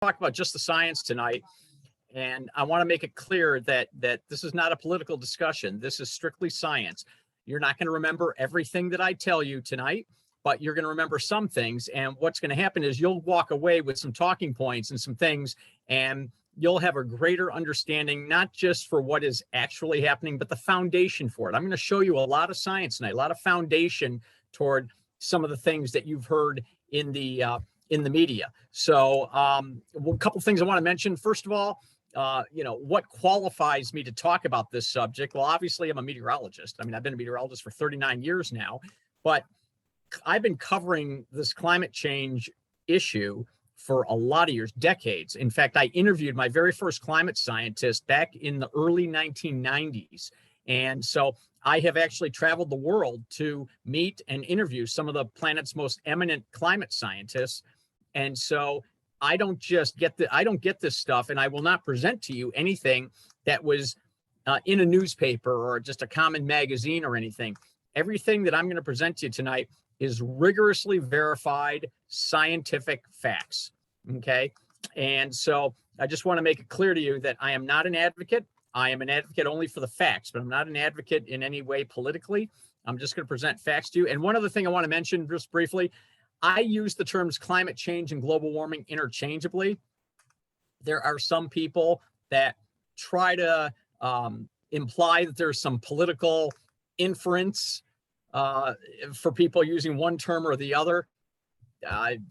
talk about just the science tonight. And I want to make it clear that this is not a political discussion. This is strictly science. You're not going to remember everything that I tell you tonight, but you're going to remember some things. And what's going to happen is you'll walk away with some talking points and some things, and you'll have a greater understanding, not just for what is actually happening, but the foundation for it. I'm going to show you a lot of science tonight, a lot of foundation toward some of the things that you've heard in the media. So a couple things I want to mention. First of all, what qualifies me to talk about this subject? Well, obviously I'm a meteorologist. I mean, I've been a meteorologist for 39 years now, but I've been covering this climate change issue for a lot of years, decades. In fact, I interviewed my very first climate scientist back in the early 1990s. And so I have actually traveled the world to meet and interview some of the planet's most eminent climate scientists. And so I don't get this stuff, and I will not present to you anything that was in a newspaper or just a common magazine or anything. Everything that I'm going to present to you tonight is rigorously verified scientific facts. Okay. And so I just want to make it clear to you that I am not an advocate. I am an advocate only for the facts, but I'm not an advocate in any way politically. I'm just going to present facts to you. And one other thing I want to mention just briefly, I use the terms climate change and global warming interchangeably. There are some people that try to imply that there's some political inference for people using one term or the other.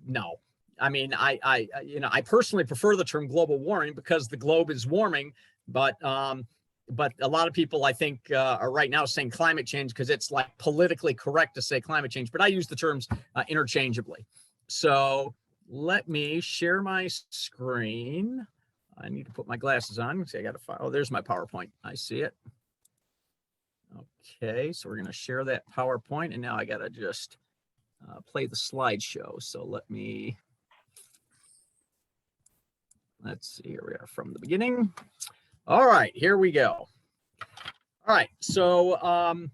No, I mean, I personally prefer the term global warming because the globe is warming, but a lot of people, I think, are right now saying climate change because it's like politically correct to say climate change, but I use the terms interchangeably. So let me share my screen. I need to put my glasses on. See, I got to file. Oh, there's my PowerPoint. I see it. Okay, so we're going to share that PowerPoint, and now I got to just play the slideshow. So let's see, here we are from the beginning. All right, here we go. All right, so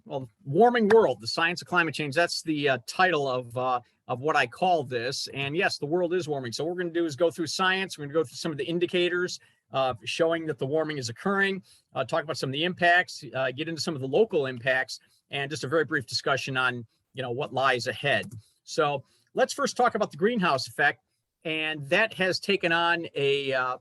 well, warming world, the science of climate change. That's the title of what I call this. And yes, the world is warming. So what we're going to do is go through science. We're going to go through some of the indicators showing that the warming is occurring. Talk about some of the impacts. Get into some of the local impacts, and just a very brief discussion on what lies ahead. So let's first talk about the greenhouse effect, and that has taken on a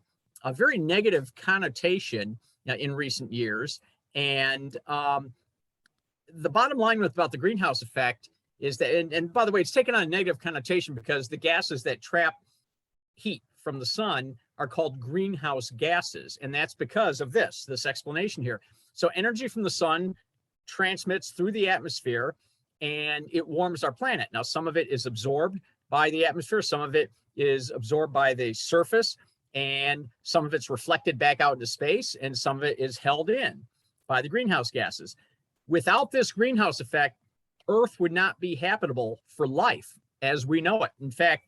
very negative connotation in recent years. And the bottom line about the greenhouse effect is that, and by the way, it's taken on a negative connotation because the gases that trap heat from the sun are called greenhouse gases. And that's because of this explanation here. So energy from the sun transmits through the atmosphere and it warms our planet. Now, some of it is absorbed by the atmosphere. Some of it is absorbed by the surface, and some of it's reflected back out into space, and some of it is held in by the greenhouse gases. Without this greenhouse effect, Earth would not be habitable for life as we know it. In fact,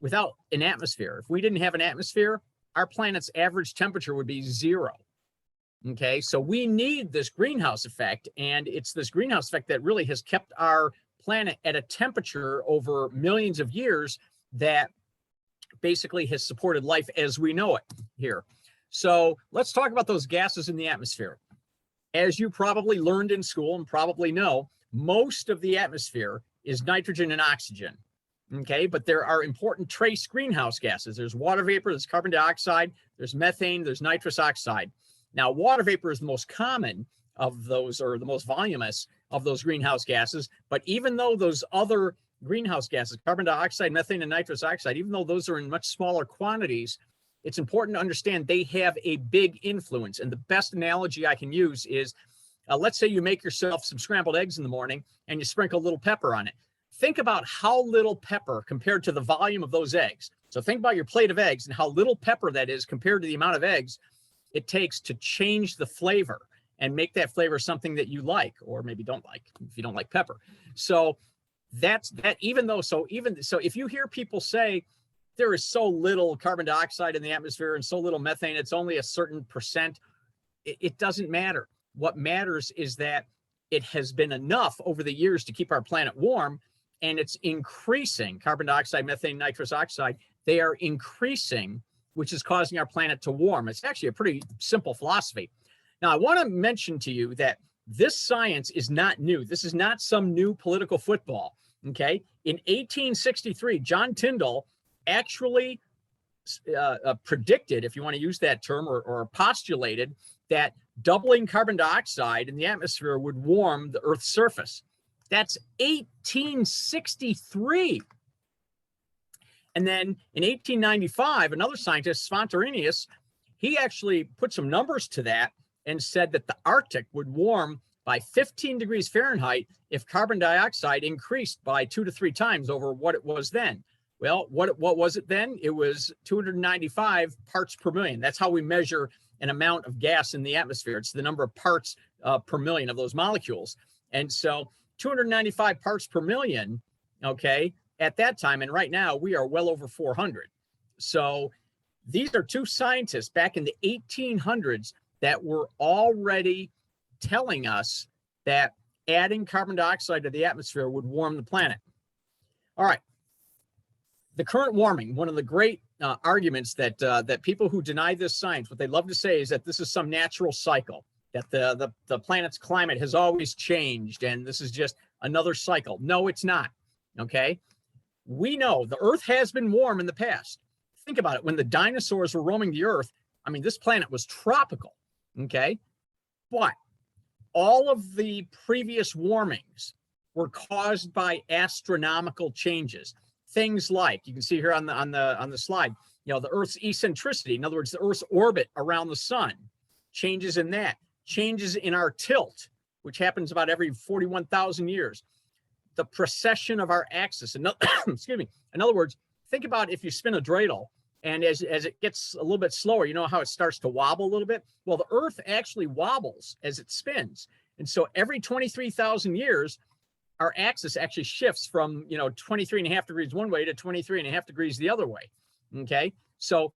without an atmosphere, if we didn't have an atmosphere, our planet's average temperature would be 0. Okay, so we need this greenhouse effect, and it's this greenhouse effect that really has kept our planet at a temperature over millions of years that basically has supported life as we know it here. So let's talk about those gases in the atmosphere. As you probably learned in school and probably know, most of the atmosphere is nitrogen and oxygen. Okay, but there are important trace greenhouse gases. There's water vapor, there's carbon dioxide, there's methane, there's nitrous oxide. Now, water vapor is the most common of those, or the most voluminous of those greenhouse gases. But even though those other greenhouse gases, carbon dioxide, methane, and nitrous oxide, even though those are in much smaller quantities, it's important to understand they have a big influence. And the best analogy I can use is, let's say you make yourself some scrambled eggs in the morning and you sprinkle a little pepper on it. Think about how little pepper compared to the volume of those eggs. So think about your plate of eggs and how little pepper that is compared to the amount of eggs it takes to change the flavor and make that flavor something that you like, or maybe don't like if you don't like pepper. So that's that. So if you hear people say there is so little carbon dioxide in the atmosphere and so little methane, it's only a certain percent, it doesn't matter. What matters is that it has been enough over the years to keep our planet warm, and it's increasing. Carbon dioxide, methane, nitrous oxide, they are increasing which is causing our planet to warm. It's actually a pretty simple philosophy. Now, I want to mention to you that this science is not new. This is not some new political football, okay? In 1863, John Tyndall actually predicted, if you want to use that term, or postulated that doubling carbon dioxide in the atmosphere would warm the Earth's surface. That's 1863. And then in 1895, another scientist, Spontaneous, he actually put some numbers to that and said that the Arctic would warm by 15 degrees Fahrenheit if carbon dioxide increased by 2 to 3 times over what it was then. Well, what was it then? It was 295 parts per million. That's how we measure an amount of gas in the atmosphere. It's the number of parts per million of those molecules. And so 295 parts per million, okay, at that time, and right now we are well over 400. So these are two scientists back in the 1800s that were already telling us that adding carbon dioxide to the atmosphere would warm the planet. All right. The current warming, one of the great arguments that people who deny this science, what they love to say is that this is some natural cycle, that the planet's climate has always changed and this is just another cycle. No, it's not, okay? We know the Earth has been warm in the past. Think about it. When the dinosaurs were roaming the Earth, I mean, this planet was tropical, okay? But all of the previous warmings were caused by astronomical changes. Things like, you can see here on the slide, you know, the Earth's eccentricity. In other words, the Earth's orbit around the sun, changes in that, changes in our tilt, which happens about every 41,000 years. The precession of our axis. Excuse me. In other words, think about if you spin a dreidel and as it gets a little bit slower, you know how it starts to wobble a little bit? Well, the Earth actually wobbles as it spins. And so every 23,000 years, our axis actually shifts from, 23.5 degrees one way to 23.5 degrees the other way, okay? So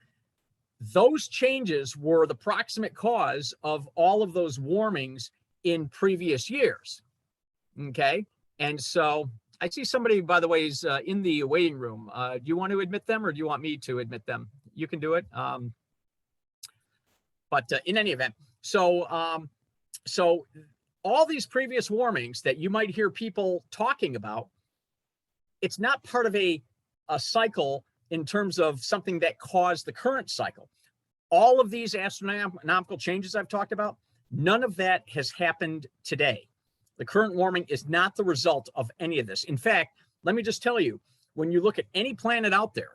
those changes were the proximate cause of all of those warmings in previous years, okay? And so I see somebody, by the way, is in the waiting room. Do you want to admit them or do you want me to admit them? You can do it. But in any event, so all these previous warmings that you might hear people talking about, it's not part of a cycle in terms of something that caused the current cycle. All of these astronomical changes I've talked about, none of that has happened today. The current warming is not the result of any of this. In fact, let me just tell you, when you look at any planet out there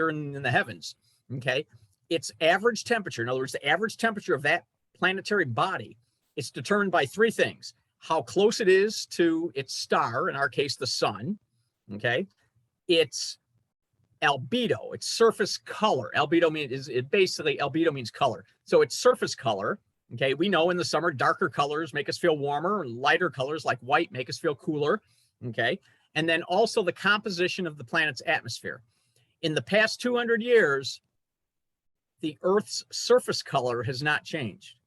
in the heavens, okay, its average temperature, in other words, the average temperature of that planetary body, it's determined by 3 things: how close it is to its star, in our case, the sun, okay? Its albedo, its surface color. Albedo means color. So its surface color, okay? We know in the summer, darker colors make us feel warmer, and lighter colors like white make us feel cooler, okay? And then also the composition of the planet's atmosphere. In the past 200 years, the Earth's surface color has not changed.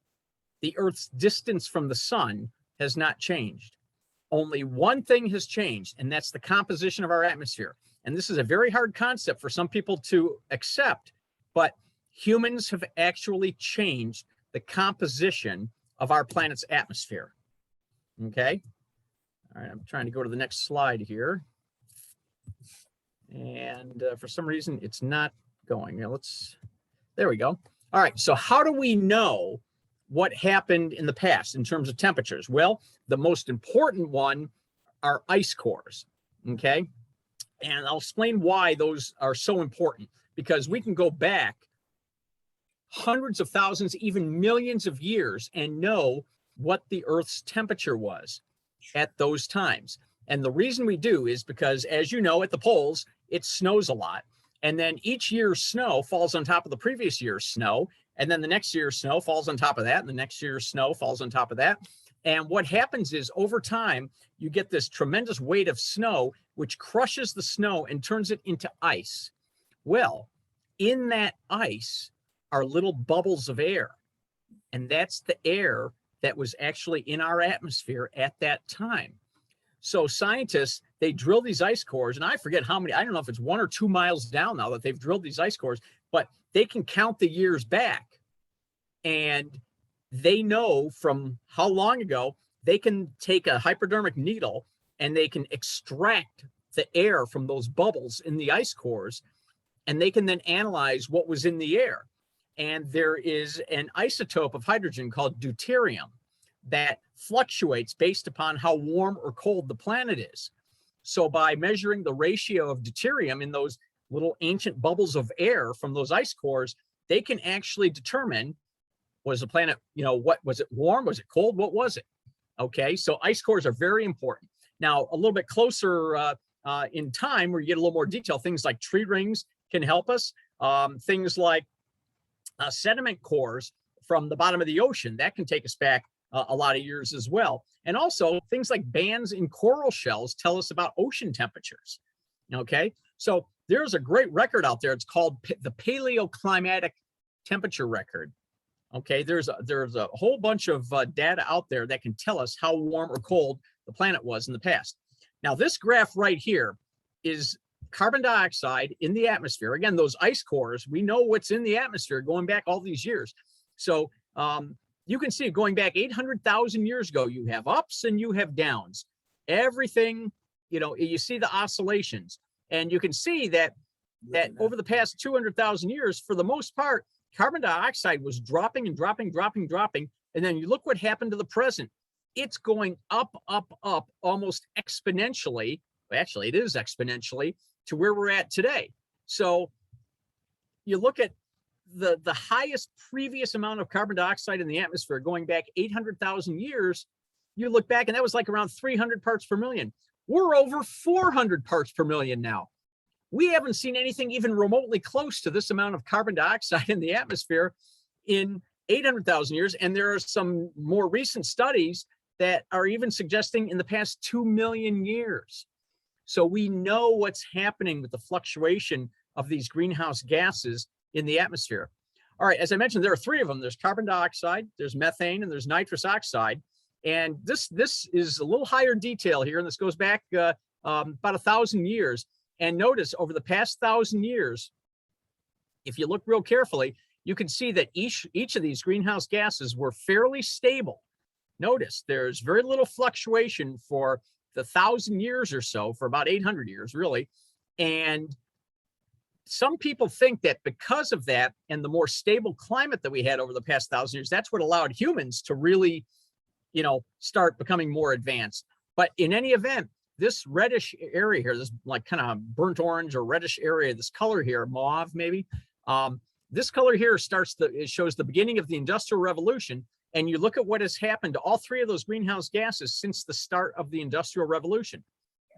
The Earth's distance from the sun has not changed. Only one thing has changed, and that's the composition of our atmosphere. And this is a very hard concept for some people to accept, but humans have actually changed the composition of our planet's atmosphere. Okay? All right, I'm trying to go to the next slide here. And for some reason, it's not going. Now there we go. All right, so how do we know what happened in the past in terms of temperatures? Well, the most important one are ice cores, okay? And I'll explain why those are so important, because we can go back hundreds of thousands, even millions of years and know what the Earth's temperature was at those times. And the reason we do is because, as you know, at the poles, it snows a lot. And then each year's snow falls on top of the previous year's snow. And then the next year's snow falls on top of that. And the next year's snow falls on top of that. And what happens is over time, you get this tremendous weight of snow, which crushes the snow and turns it into ice. Well, in that ice are little bubbles of air. And that's the air that was actually in our atmosphere at that time. So scientists, they drill these ice cores, and I forget how many, I don't know if it's 1 or 2 miles down now that they've drilled these ice cores, but they can count the years back, and they know from how long ago. They can take a hypodermic needle and they can extract the air from those bubbles in the ice cores, and they can then analyze what was in the air. And there is an isotope of hydrogen called deuterium that fluctuates based upon how warm or cold the planet is. So by measuring the ratio of deuterium in those little ancient bubbles of air from those ice cores, they can actually determine, was the planet, what was it, warm, was it cold, what was it? Okay, so ice cores are very important. Now, a little bit closer in time, where you get a little more detail, things like tree rings can help us. Things like sediment cores from the bottom of the ocean, that can take us back a lot of years as well. And also things like bands in coral shells tell us about ocean temperatures. Okay, so there's a great record out there. It's called the Paleoclimatic temperature record. Okay, there's a whole bunch of data out there that can tell us how warm or cold the planet was in the past. Now, this graph right here is carbon dioxide in the atmosphere. Again, those ice cores, we know what's in the atmosphere going back all these years. So you can see going back 800,000 years ago, you have ups and you have downs. Everything, you see the oscillations, and you can see that over the past 200,000 years, for the most part, carbon dioxide was dropping and dropping. And then you look what happened to the present. It's going up, almost exponentially. Actually, it is exponentially to where we're at today. So you look at the highest previous amount of carbon dioxide in the atmosphere going back 800,000 years. You look back, and that was like around 300 parts per million. We're over 400 parts per million now. We haven't seen anything even remotely close to this amount of carbon dioxide in the atmosphere in 800,000 years. And there are some more recent studies that are even suggesting in the past 2 million years. So we know what's happening with the fluctuation of these greenhouse gases in the atmosphere. All right, as I mentioned, there are three of them. There's carbon dioxide, there's methane, and there's nitrous oxide. And this is a little higher detail here, and this goes back about 1,000 years. And notice over the past 1,000 years, if you look real carefully, you can see that each of these greenhouse gases were fairly stable. Notice there's very little fluctuation for the 1,000 years or so, for about 800 years, really. And some people think that because of that and the more stable climate that we had over the past 1,000 years, that's what allowed humans to really, start becoming more advanced. But in any event, this reddish area here, this like kind of burnt orange or reddish area, this color here, mauve maybe, this color here it shows the beginning of the Industrial Revolution. And you look at what has happened to all three of those greenhouse gases since the start of the Industrial Revolution.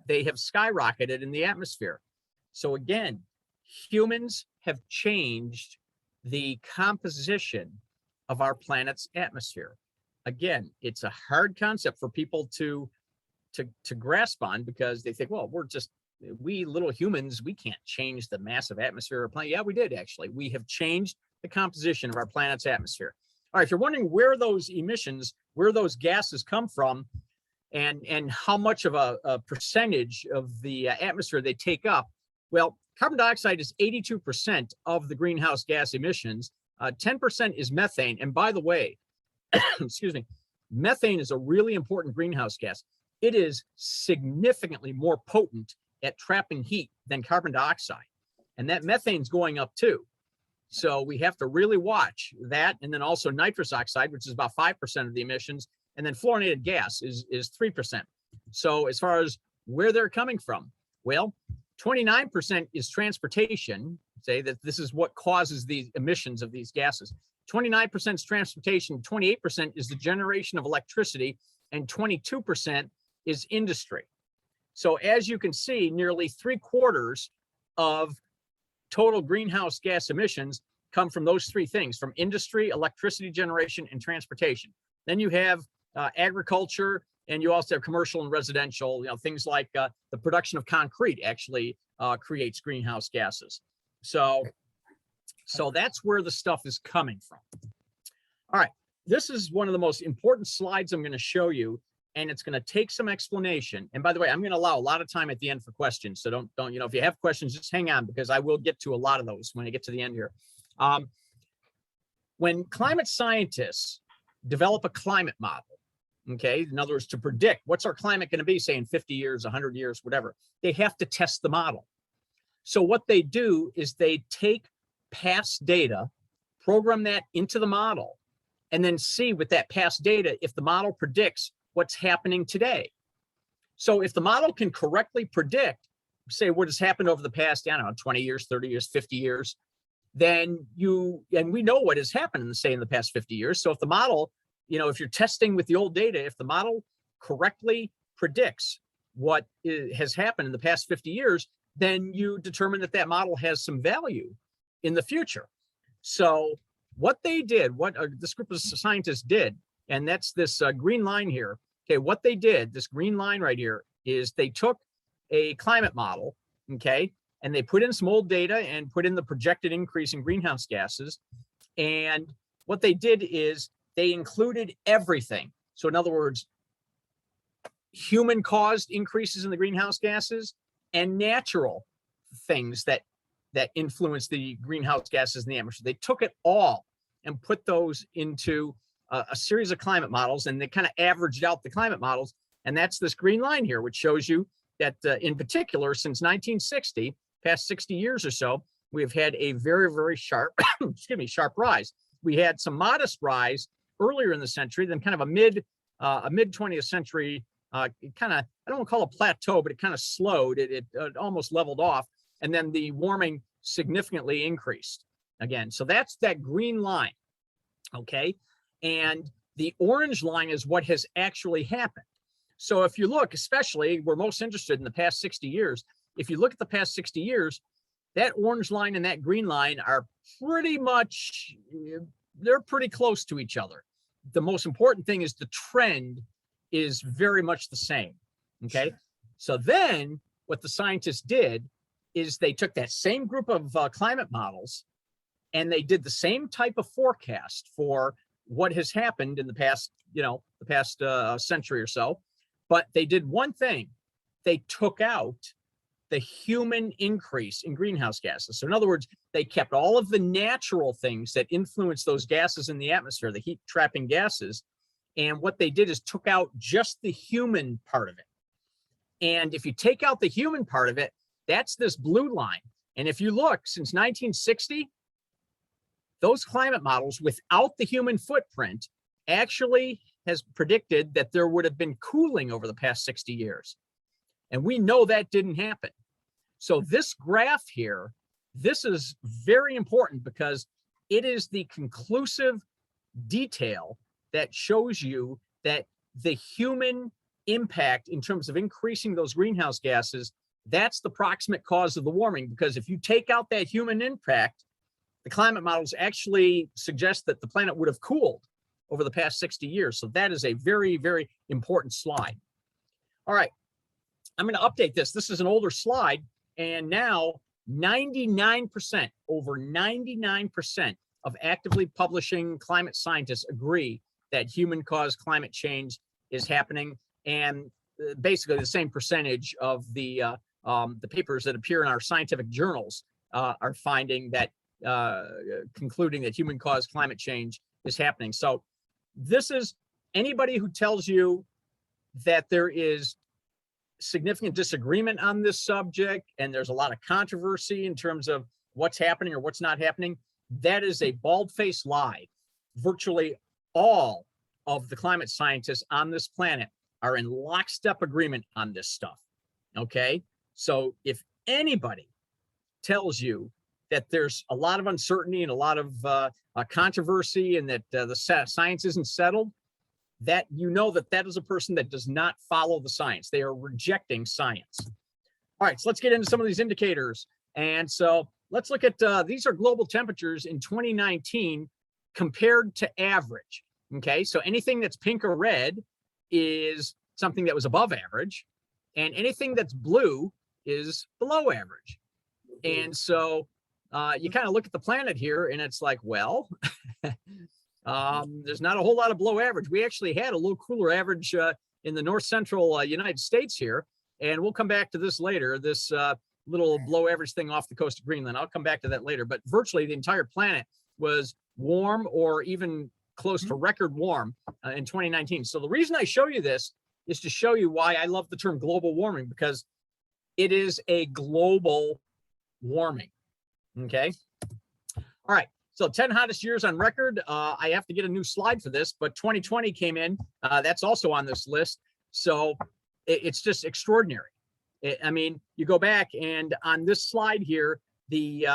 They have skyrocketed in the atmosphere. So again, humans have changed the composition of our planet's atmosphere. Again, it's a hard concept for people to grasp on, because they think, well, we little humans, we can't change the massive atmosphere of our planet. Yeah, we did actually. We have changed the composition of our planet's atmosphere. All right, if you're wondering where those emissions, where those gases come from, and how much of a percentage of the atmosphere they take up, well, carbon dioxide is 82% of the greenhouse gas emissions. 10% is methane. And by the way, excuse me, methane is a really important greenhouse gas. It is significantly more potent at trapping heat than carbon dioxide. And that methane's going up too. So we have to really watch that. And then also nitrous oxide, which is about 5% of the emissions. And then fluorinated gas is 3%. So as far as where they're coming from, well, 29% is transportation. Say that this is what causes the emissions of these gases. 29% is transportation, 28% is the generation of electricity, and 22% is industry. So as you can see, nearly 3/4 of total greenhouse gas emissions come from those three things: from industry, electricity generation, and transportation. Then you have agriculture, and you also have commercial and residential. Things like the production of concrete actually creates greenhouse gases. So that's where the stuff is coming from. All right, this is one of the most important slides I'm going to show you, and it's going to take some explanation. And by the way, I'm going to allow a lot of time at the end for questions. So don't if you have questions, just hang on, because I will get to a lot of those when I get to the end here. When climate scientists develop a climate model, okay, in other words, to predict what's our climate going to be, say in 50 years, 100 years, whatever, they have to test the model. So what they do is they take past data, program that into the model, and then see with that past data if the model predicts what's happening today. So if the model can correctly predict, say, what has happened over the past, I don't know, 20 years, 30 years, 50 years, then and we know what has happened, say, in the past 50 years. So if the model, if you're testing with the old data, if the model correctly predicts what has happened in the past 50 years, then you determine that that model has some value in the future. So what they did, what this group of scientists did, and that's this green line here. Okay, what they did, this green line right here, is they took a climate model, okay, and they put in some old data and put in the projected increase in greenhouse gases. And what they did is they included everything. So in other words, human-caused increases in the greenhouse gases and natural things that influence the greenhouse gases in the atmosphere. They took it all and put those into a series of climate models, and they kind of averaged out the climate models. And that's this green line here, which shows you that in particular, since 1960, past 60 years or so, we've had a very, very sharp, sharp rise. We had some modest rise earlier in the century, then kind of a mid 20th century, I don't want to call it a plateau, but it kind of slowed. It almost leveled off. And then the warming significantly increased again. So that's that green line, okay? And the orange line is what has actually happened. So if you look, especially, we're most interested in the past 60 years. If you look at the past 60 years, that orange line and that green line are pretty much, they're pretty close to each other. The most important thing is the trend is very much the same, okay? So then what the scientists did is they took that same group of climate models and they did the same type of forecast for what has happened in the past, century or so. But they did one thing. They took out the human increase in greenhouse gases. So in other words, they kept all of the natural things that influence those gases in the atmosphere, the heat trapping gases. And what they did is took out just the human part of it. And if you take out the human part of it, that's this blue line. And if you look, since 1960, those climate models without the human footprint actually has predicted that there would have been cooling over the past 60 years. And we know that didn't happen. So this graph here, this is very important because it is the conclusive detail that shows you that the human impact in terms of increasing those greenhouse gases, that's the proximate cause of the warming. Because if you take out that human impact, the climate models actually suggest that the planet would have cooled over the past 60 years. So that is a very, very important slide. All right, I'm going to update this. This is an older slide, and now 99%, over 99% of actively publishing climate scientists agree that human-caused climate change is happening, and basically the same percentage of the papers that appear in our scientific journals are finding that, concluding that human-caused climate change is happening. So this is anybody who tells you that there is significant disagreement on this subject and there's a lot of controversy in terms of what's happening or what's not happening, that is a bald-faced lie. Virtually all of the climate scientists on this planet are in lockstep agreement on this stuff, okay? So if anybody tells you that there's a lot of uncertainty and a lot of controversy and that the science isn't settled, that that is a person that does not follow the science. They are rejecting science. All right, so let's get into some of these indicators. And so let's look at, these are global temperatures in 2019 compared to average. Okay, so anything that's pink or red is something that was above average, and anything that's blue is below average. And so you kind of look at the planet here and it's like, well, there's not a whole lot of below average. We actually had a little cooler average in the north central United States here, and we'll come back to this later. This little below average thing off the coast of Greenland. I'll come back to that later, but virtually the entire planet was warm or even close to record warm in 2019. So the reason I show you this is to show you why I love the term global warming, because it is a global warming. Okay. All right. So 10 hottest years on record. I have to get a new slide for this, but 2020 came in. That's also on this list. So it's just extraordinary. I mean, you go back and on this slide here, the,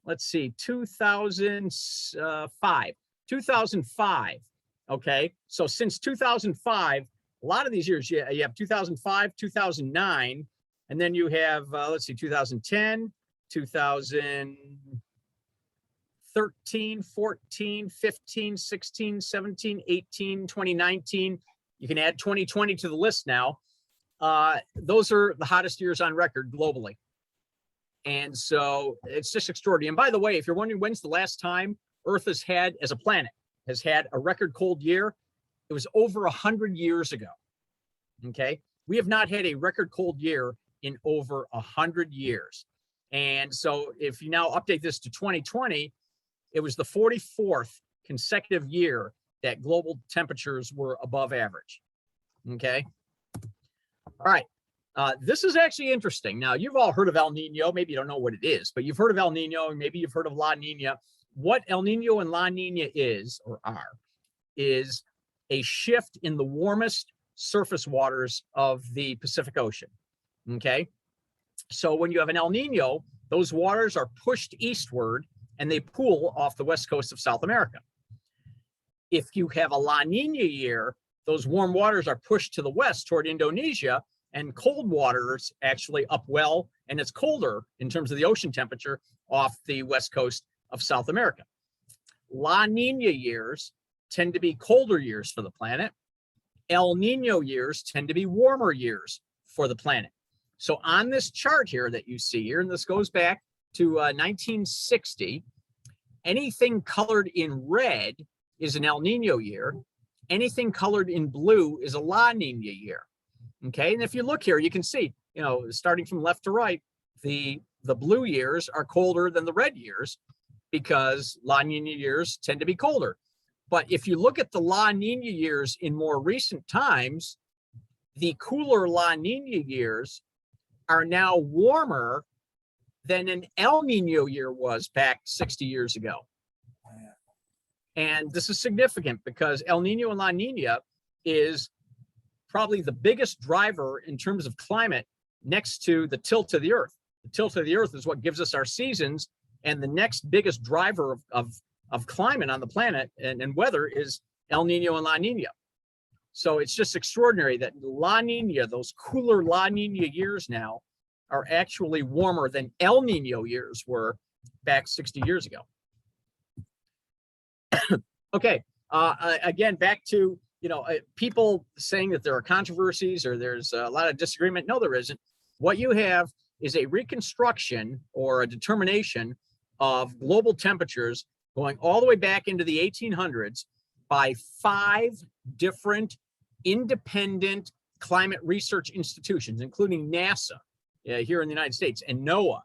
let's see, 2005. Okay. So since 2005, a lot of these years, you have 2005, 2009, and then you have, let's see, 2010, 2013, 14, 15, 16, 17, 18, 2019. You can add 2020 to the list now. Those are the hottest years on record globally. And so it's just extraordinary. And by the way, if you're wondering when's the last time Earth has had, as a planet, has had a record cold year, it was over 100 years ago. Okay. We have not had a record cold year in over 100 years. And so if you now update this to 2020, it was the 44th consecutive year that global temperatures were above average. Okay. All right. This is actually interesting. Now, you've all heard of El Nino. Maybe you don't know what it is, but you've heard of El Nino, and maybe you've heard of La Nina. What El Nino and La Nina is a shift in the warmest surface waters of the Pacific Ocean. Okay. So when you have an El Nino, those waters are pushed eastward and they pool off the west coast of South America. If you have a La Nina year, those warm waters are pushed to the west toward Indonesia, and cold waters actually upwell, and it's colder in terms of the ocean temperature off the west coast of South America. La Nina years tend to be colder years for the planet. El Nino years tend to be warmer years for the planet. So on this chart here that you see here, and this goes back to 1960, anything colored in red is an El Nino year. Anything colored in blue is a La Nina year. Okay, and if you look here, you can see, you know, starting from left to right, the blue years are colder than the red years because La Nina years tend to be colder. But if you look at the La Nina years in more recent times, the cooler La Nina years are now warmer than an El Nino year was back 60 years ago. And this is significant because El Nino and La Nina is probably the biggest driver in terms of climate next to the tilt of the Earth. The tilt of the Earth is what gives us our seasons, and the next biggest driver of climate on the planet and weather is El Nino and La Nina. So it's just extraordinary that La Nina, those cooler La Nina years now, are actually warmer than El Nino years were back 60 years ago. Okay, again, back to, you know, people saying that there are controversies or there's a lot of disagreement. No, there isn't. What you have is a reconstruction or a determination of global temperatures going all the way back into the 1800s by 5 different independent climate research institutions, including NASA here in the United States and NOAA.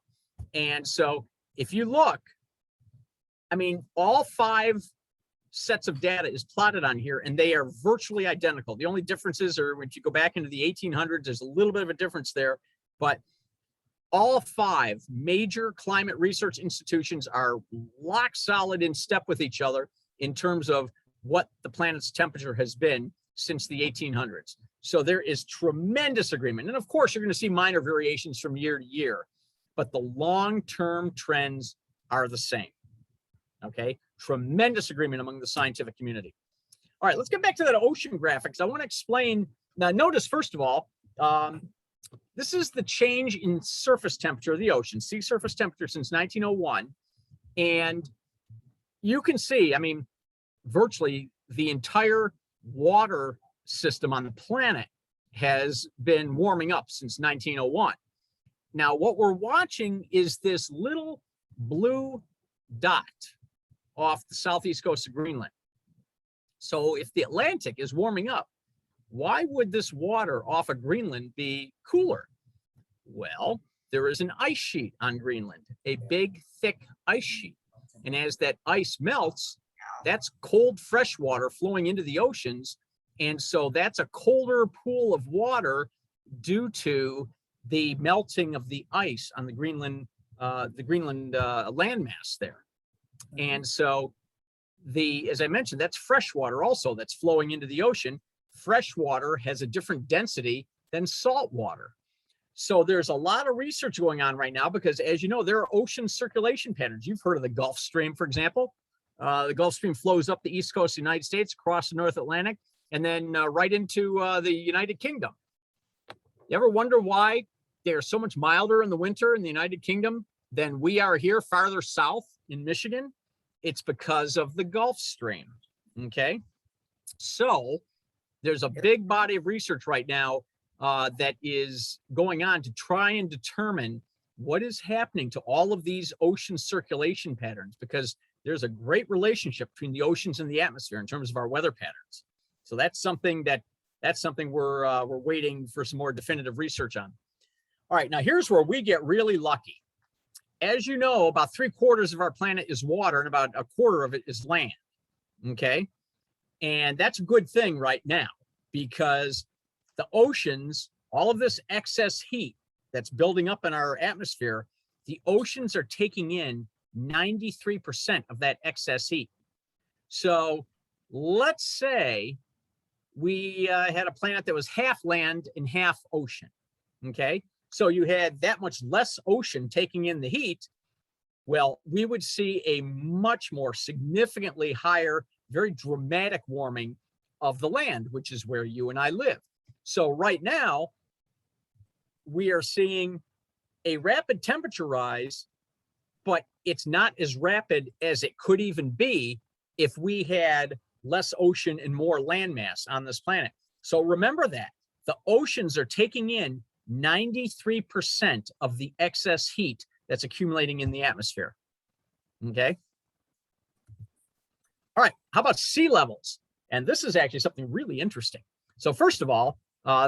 And so if you look, I mean, all 5 sets of data is plotted on here, and they are virtually identical. The only differences are when you go back into the 1800s, there's a little bit of a difference there, but all 5 major climate research institutions are lock solid in step with each other in terms of what the planet's temperature has been since the 1800s. So there is tremendous agreement. And of course, you're going to see minor variations from year to year, but the long-term trends are the same. Okay, tremendous agreement among the scientific community. All right, let's get back to that ocean graphics. I want to explain. Now, notice, first of all, this is the change in surface temperature of the ocean, sea surface temperature since 1901. And you can see, I mean, virtually the entire water system on the planet has been warming up since 1901. Now, what we're watching is this little blue dot off the southeast coast of Greenland. So if the Atlantic is warming up, why would this water off of Greenland be cooler? Well, there is an ice sheet on Greenland, a big, thick ice sheet. And as that ice melts, that's cold fresh water flowing into the oceans. And so that's a colder pool of water due to the melting of the ice on the Greenland landmass there. And so as I mentioned, that's fresh water also that's flowing into the ocean. Fresh water has a different density than salt water. So there's a lot of research going on right now because, as you know, there are ocean circulation patterns. You've heard of the Gulf Stream, for example. The Gulf Stream flows up the east coast of the United States, across the North Atlantic, and then right into the United Kingdom. You ever wonder why they're so much milder in the winter in the United Kingdom than we are here farther south in Michigan? It's because of the Gulf Stream, okay? So there's a big body of research right now that is going on to try and determine what is happening to all of these ocean circulation patterns, because there's a great relationship between the oceans and the atmosphere in terms of our weather patterns. So that's something we're waiting for some more definitive research on. All right, now here's where we get really lucky. As you know, about 3/4 of our planet is water and about 1/4 of it is land, okay? And that's a good thing right now because the oceans, all of this excess heat that's building up in our atmosphere, the oceans are taking in 93% of that excess heat. So let's say we had a planet that was half land and half ocean, okay? So you had that much less ocean taking in the heat. Well, we would see a much more significantly higher, very dramatic warming of the land, which is where you and I live. So right now, we are seeing a rapid temperature rise, but it's not as rapid as it could even be if we had less ocean and more landmass on this planet. So remember that the oceans are taking in 93% of the excess heat that's accumulating in the atmosphere. Okay. All right. How about sea levels? And this is actually something really interesting. So first of all,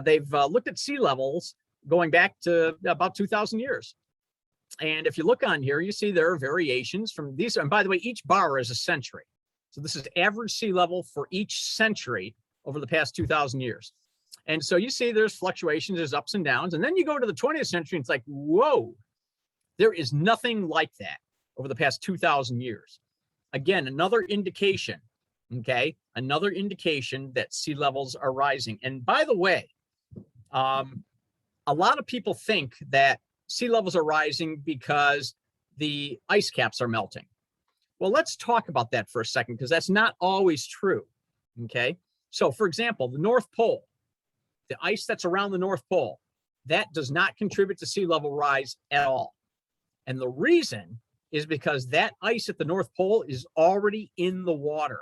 they've looked at sea levels going back to about 2,000 years. And if you look on here, you see there are variations from these. And by the way, each bar is a century. So this is average sea level for each century over the past 2,000 years. And so you see there's fluctuations, there's ups and downs. And then you go to the 20th century, and it's like, whoa, there is nothing like that over the past 2,000 years. Again, another indication, okay, another indication that sea levels are rising. And by the way, a lot of people think that sea levels are rising because the ice caps are melting. Well, let's talk about that for a second, because that's not always true, okay? So, for example, the North Pole, the ice that's around the North Pole, that does not contribute to sea level rise at all. And the reason is because that ice at the North Pole is already in the water.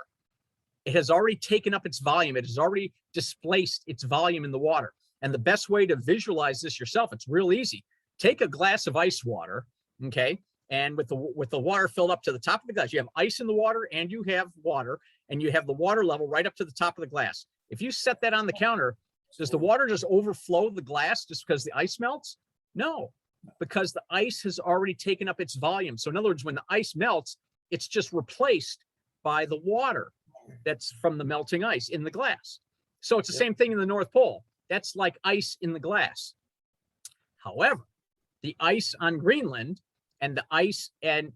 It has already taken up its volume. It has already displaced its volume in the water. And the best way to visualize this yourself, it's real easy. Take a glass of ice water, okay? And with the water filled up to the top of the glass, you have ice in the water and you have water, and you have the water level right up to the top of the glass. If you set that on the counter, does the water just overflow the glass just because the ice melts? No, because the ice has already taken up its volume. So in other words, when the ice melts, it's just replaced by the water that's from the melting ice in the glass. So it's the same thing in the North Pole. That's like ice in the glass. However, the ice on Greenland and the ice in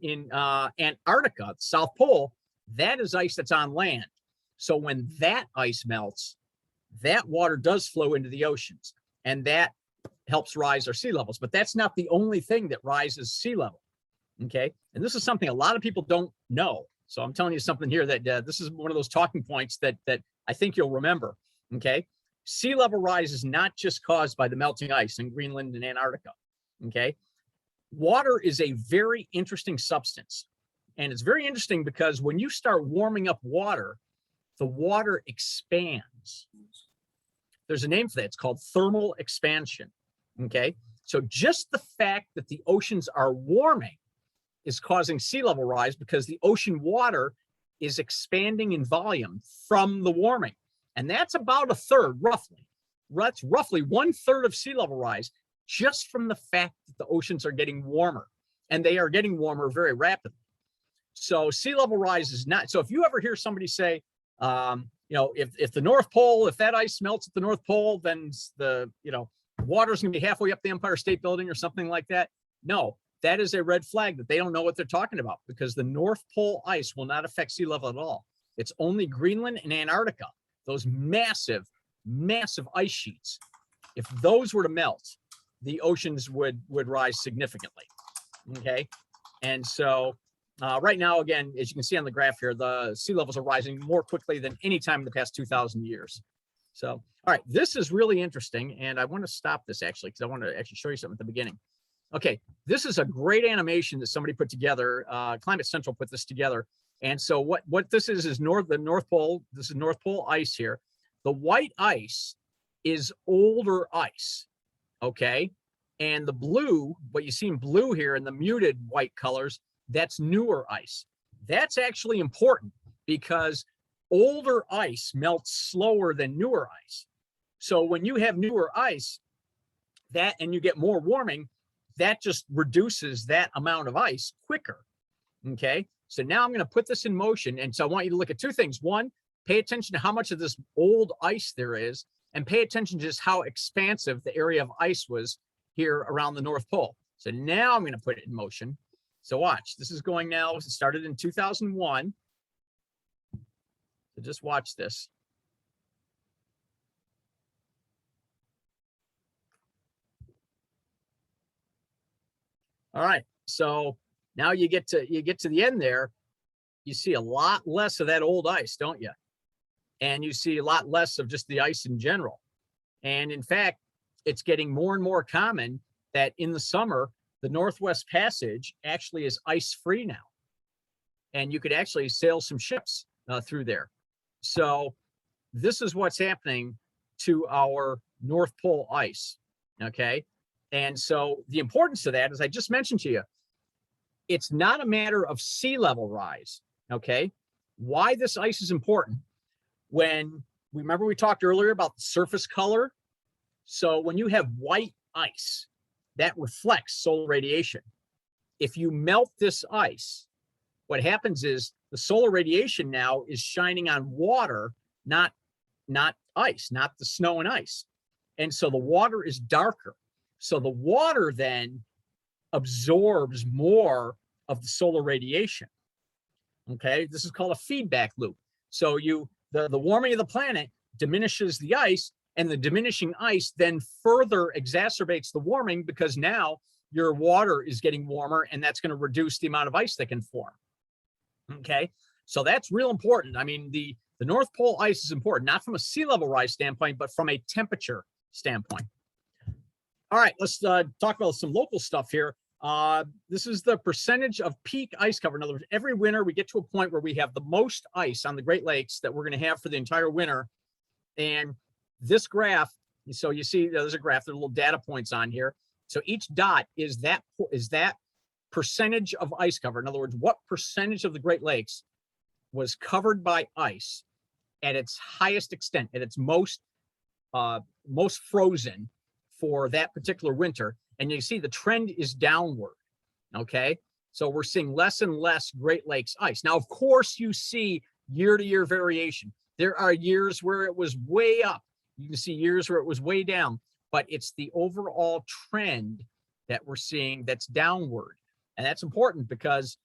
Antarctica, the South Pole, that is ice that's on land. So when that ice melts, that water does flow into the oceans, and that helps rise our sea levels. But that's not the only thing that rises sea level, okay? And this is something a lot of people don't know. So I'm telling you something here that this is one of those talking points that I think you'll remember, okay? Sea level rise is not just caused by the melting ice in Greenland and Antarctica, okay? Water is a very interesting substance. And it's very interesting because when you start warming up water, the water expands. There's a name for that. It's called thermal expansion, okay? So just the fact that the oceans are warming is causing sea level rise because the ocean water is expanding in volume from the warming. And that's about a third, roughly. That's roughly 1/3 of sea level rise just from the fact that the oceans are getting warmer, and they are getting warmer very rapidly. So sea level rise is not, so if you ever hear somebody say, if the North Pole, if that ice melts at the North Pole, then the, water's gonna be halfway up the Empire State Building or something like that. No, that is a red flag that they don't know what they're talking about, because the North Pole ice will not affect sea level at all. It's only Greenland and Antarctica, those massive, massive ice sheets. If those were to melt, the oceans would rise significantly. Okay. And so right now, again, as you can see on the graph here, the sea levels are rising more quickly than any time in the past 2,000 years. So, all right, this is really interesting. And I want to stop this actually, because I want to actually show you something at the beginning. Okay, this is a great animation that somebody put together. Climate Central put this together. And so what this is the North Pole. This is North Pole ice here. The white ice is older ice, okay? And the blue, what you see in blue here in the muted white colors, that's newer ice. That's actually important because older ice melts slower than newer ice. So when you have newer ice, and you get more warming, that just reduces that amount of ice quicker, okay? So now I'm going to put this in motion. And so I want you to look at two things. One, pay attention to how much of this old ice there is, and pay attention to just how expansive the area of ice was here around the North Pole. So now I'm going to put it in motion. So watch, this is going now. It started in 2001. So just watch this. All right, so now you get to the end there. You see a lot less of that old ice, don't you? And you see a lot less of just the ice in general. And in fact, it's getting more and more common that in the summer, the Northwest Passage actually is ice-free now. And you could actually sail some ships through there. So this is what's happening to our North Pole ice, okay? And so the importance of that, as I just mentioned to you, it's not a matter of sea level rise, okay? Why this ice is important, when, remember we talked earlier about the surface color? So when you have white ice, that reflects solar radiation. If you melt this ice, what happens is the solar radiation now is shining on water, not ice, not the snow and ice. And so the water is darker. So the water then absorbs more of the solar radiation. Okay, this is called a feedback loop. So the warming of the planet diminishes the ice, and the diminishing ice then further exacerbates the warming, because now your water is getting warmer, and that's going to reduce the amount of ice that can form. Okay, so that's real important. I mean, the North Pole ice is important, not from a sea level rise standpoint, but from a temperature standpoint. All right, let's talk about some local stuff here. This is the percentage of peak ice cover. In other words, every winter we get to a point where we have the most ice on the Great Lakes that we're going to have for the entire winter. And this graph, so you see there's a graph, there are little data points on here. So each dot is that percentage of ice cover. In other words, what percentage of the Great Lakes was covered by ice at its highest extent, at its most frozen for that particular winter. And you see the trend is downward, okay? So we're seeing less and less Great Lakes ice. Now, of course, you see year-to-year variation. There are years where it was way up. You can see years where it was way down, but it's the overall trend that we're seeing that's downward. And that's important because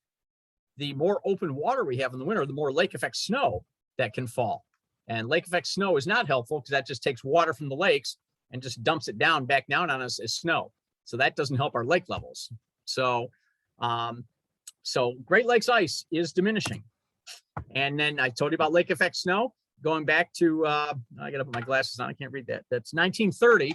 the more open water we have in the winter, the more lake effect snow that can fall. And lake effect snow is not helpful because that just takes water from the lakes and just dumps it back down on us as snow. So that doesn't help our lake levels. So, so Great Lakes ice is diminishing. And then I told you about lake effect snow. Going back to, I got to put my glasses on, I can't read that. That's 1930.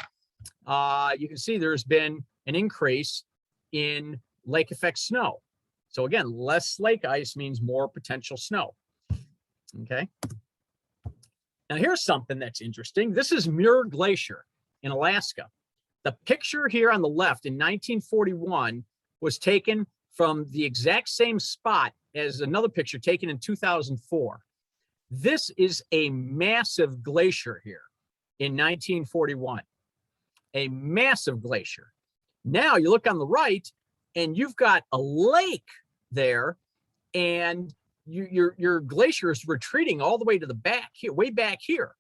You can see there's been an increase in lake effect snow. So again, less lake ice means more potential snow. Okay. Now here's something that's interesting. This is Muir Glacier in Alaska. The picture here on the left in 1941 was taken from the exact same spot as another picture taken in 2004. This is a massive glacier here in 1941. a massive glacier. Now you look on the right and you've got a lake there, and your glacier is retreating all the way to the back here, way back here.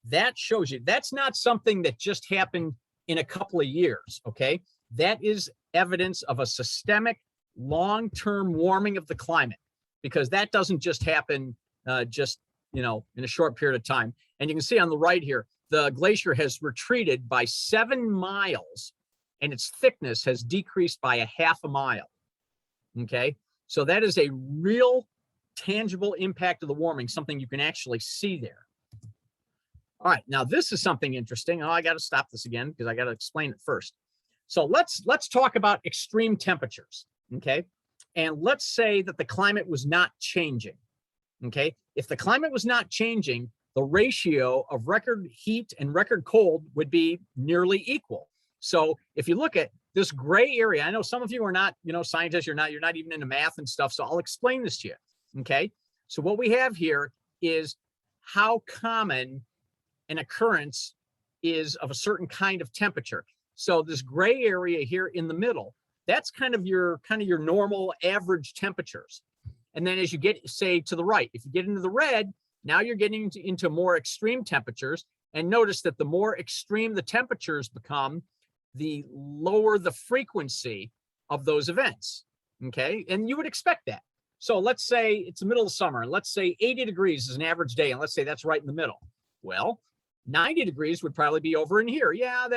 That shows you that's not something that just happened in a couple of years, okay? That is evidence of a systemic long-term warming of the climate, because that doesn't just happen in a short period of time. And you can see on the right here, the glacier has retreated by 7 miles and its thickness has decreased by a half a mile. Okay, so that is a real tangible impact of the warming, something you can actually see there. All right, now this is something interesting. Oh, I got to stop this again because I got to explain it first. So let's talk about extreme temperatures, okay? And let's say that the climate was not changing, okay? If the climate was not changing, the ratio of record heat and record cold would be nearly equal. So if you look at this gray area, I know some of you are not, scientists, you're not even into math and stuff, so I'll explain this to you, okay? So what we have here is how common an occurrence is of a certain kind of temperature. So this gray area here in the middle, that's kind of your normal average temperatures. And then as you get, say, to the right, if you get into the red, now you're getting into more extreme temperatures. And notice that the more extreme the temperatures become, the lower the frequency of those events, okay? And you would expect that. So let's say it's the middle of summer, and let's say 80 degrees is an average day, and let's say that's right in the middle. Well, 90 degrees would probably be over in here. Yeah,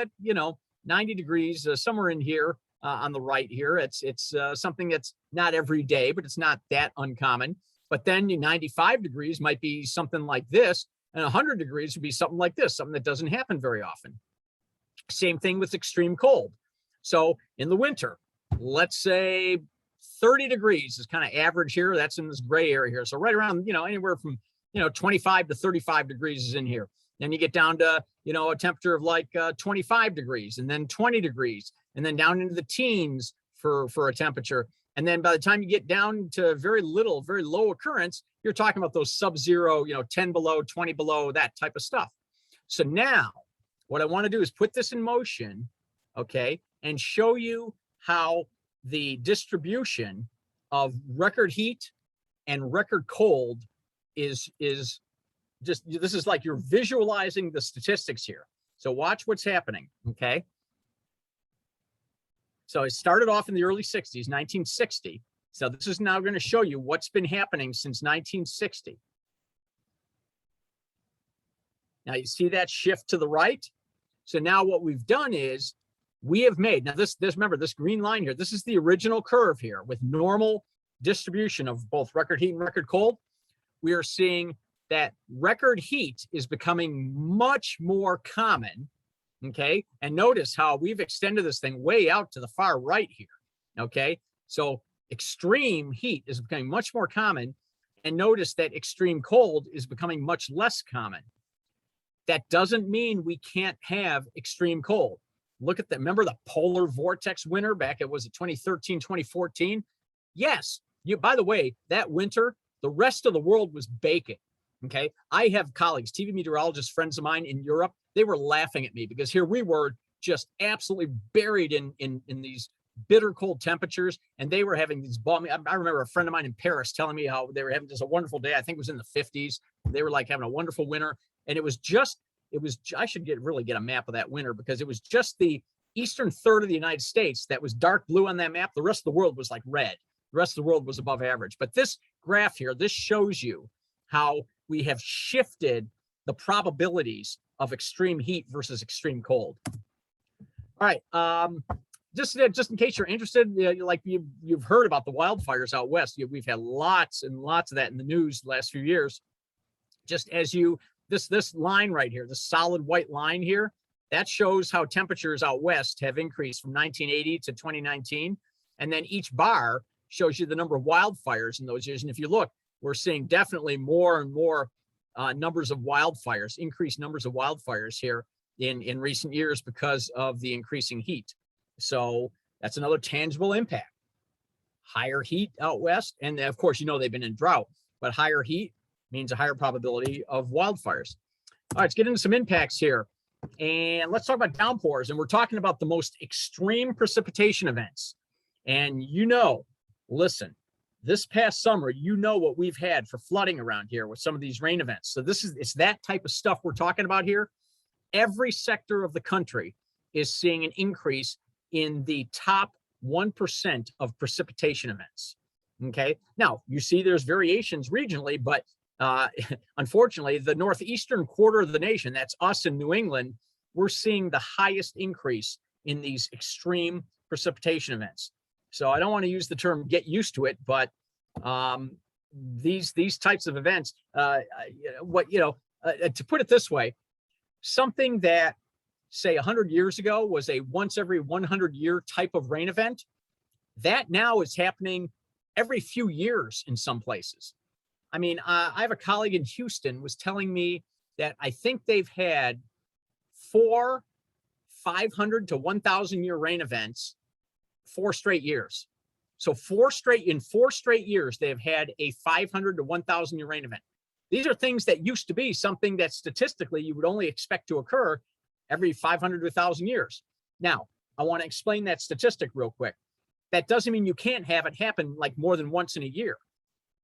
90 degrees, somewhere in here on the right here. It's something that's not every day, but it's not that uncommon. But then 95 degrees might be something like this, and 100 degrees would be something like this, something that doesn't happen very often. Same thing with extreme cold. So in the winter, let's say 30 degrees is kind of average here. That's in this gray area here. So right around, anywhere from, 25 to 35 degrees is in here. Then you get down to, a temperature of like 25 degrees, and then 20 degrees, and then down into the teens for a temperature. And then by the time you get down to very low occurrence, you're talking about those sub-zero, 10 below, 20 below, that type of stuff. So now what I want to do is put this in motion, okay, and show you how the distribution of record heat and record cold is just, this is like you're visualizing the statistics here. So watch what's happening, okay? So it started off in the early 60s, 1960. So this is now going to show you what's been happening since 1960. Now you see that shift to the right? So now what we've done is we have made, now remember this green line here, this is the original curve here with normal distribution of both record heat and record cold. We are seeing that record heat is becoming much more common, okay? And notice how we've extended this thing way out to the far right here, okay? So extreme heat is becoming much more common, and notice that extreme cold is becoming much less common. That doesn't mean we can't have extreme cold. Look at that. Remember the polar vortex winter back at, was it 2013, 2014? Yes. By the way, that winter, the rest of the world was baking. Okay. I have colleagues, TV meteorologists, friends of mine in Europe. They were laughing at me because here we were just absolutely buried in these bitter cold temperatures. And they were having these balmy. I remember a friend of mine in Paris telling me how they were having just a wonderful day. I think it was in the 50s. They were like having a wonderful winter. And I should really get a map of that winter, because it was just the eastern third of the United States that was dark blue on that map. The rest of the world was like red. The rest of the world was above average. But this graph here, this shows you how we have shifted the probabilities of extreme heat versus extreme cold. All right. Just in case you're interested, like you've heard about the wildfires out west. We've had lots and lots of that in the news the last few years. Just as this line right here, this solid white line here, that shows how temperatures out west have increased from 1980 to 2019. And then each bar shows you the number of wildfires in those years. And if you look, we're seeing definitely more and more numbers of wildfires, increased numbers of wildfires here in recent years because of the increasing heat. So that's another tangible impact. Higher heat out west, and of course, they've been in drought, but higher heat means a higher probability of wildfires. All right, let's get into some impacts here. And let's talk about downpours. And we're talking about the most extreme precipitation events. And listen, this past summer, what we've had for flooding around here with some of these rain events. So it's that type of stuff we're talking about here. Every sector of the country is seeing an increase in the top 1% of precipitation events. Okay. Now, you see there's variations regionally, but unfortunately, the northeastern quarter of the nation, that's us in New England, we're seeing the highest increase in these extreme precipitation events. So I don't want to use the term get used to it, but these types of events, to put it this way, something that, say, 100 years ago was a once every 100-year type of rain event, that now is happening every few years in some places. I mean, I have a colleague in Houston was telling me that I think they've had 4 500 to 1,000 year rain events 4 straight years. So 4 straight years, they have had a 500 to 1,000 year rain event. These are things that used to be something that statistically you would only expect to occur every 500 to 1,000 years. Now, I want to explain that statistic real quick. That doesn't mean you can't have it happen like more than once in a year.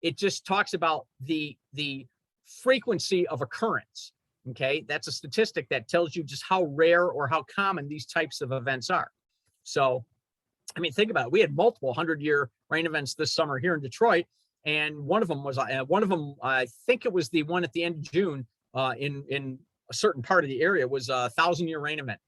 It just talks about the frequency of occurrence. Okay, that's a statistic that tells you just how rare or how common these types of events are. So, I mean, think about it. We had multiple 100-year rain events this summer here in Detroit, and one of them, I think it was the one at the end of June in a certain part of the area, was a 1,000-year rain event.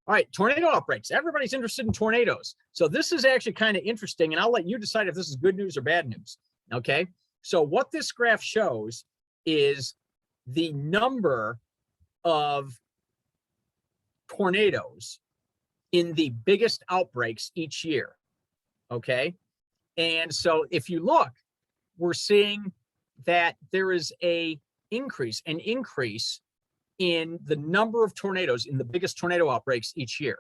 All right, tornado outbreaks. Everybody's interested in tornadoes. So this is actually kind of interesting, and I'll let you decide if this is good news or bad news. Okay, so what this graph shows is the number of tornadoes in the biggest outbreaks each year. Okay, and so if you look, we're seeing that there is an increase in the number of tornadoes in the biggest tornado outbreaks each year.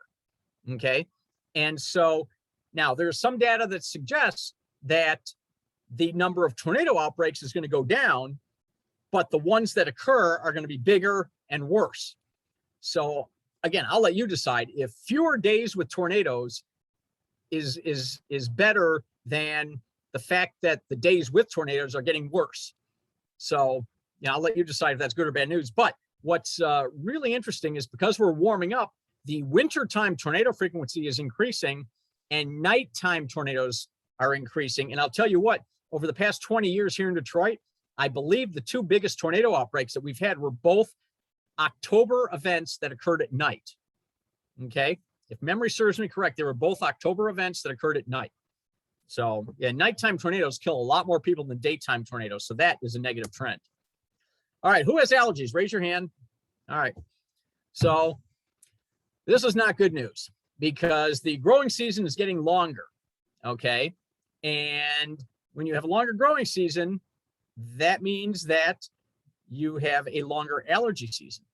Okay. And so now there's some data that suggests that the number of tornado outbreaks is going to go down, but the ones that occur are going to be bigger and worse. So again, I'll let you decide if fewer days with tornadoes is better than the fact that the days with tornadoes are getting worse. So, I'll let you decide if that's good or bad news. But what's really interesting is because we're warming up, the wintertime tornado frequency is increasing and nighttime tornadoes are increasing. And I'll tell you what, over the past 20 years here in Detroit, I believe the 2 biggest tornado outbreaks that we've had were both October events that occurred at night. Okay. If memory serves me correct, they were both October events that occurred at night. So yeah, nighttime tornadoes kill a lot more people than daytime tornadoes. So that is a negative trend. All right, who has allergies? Raise your hand. All right. So this is not good news because the growing season is getting longer. Okay. And when you have a longer growing season, that means that you have a longer allergy season.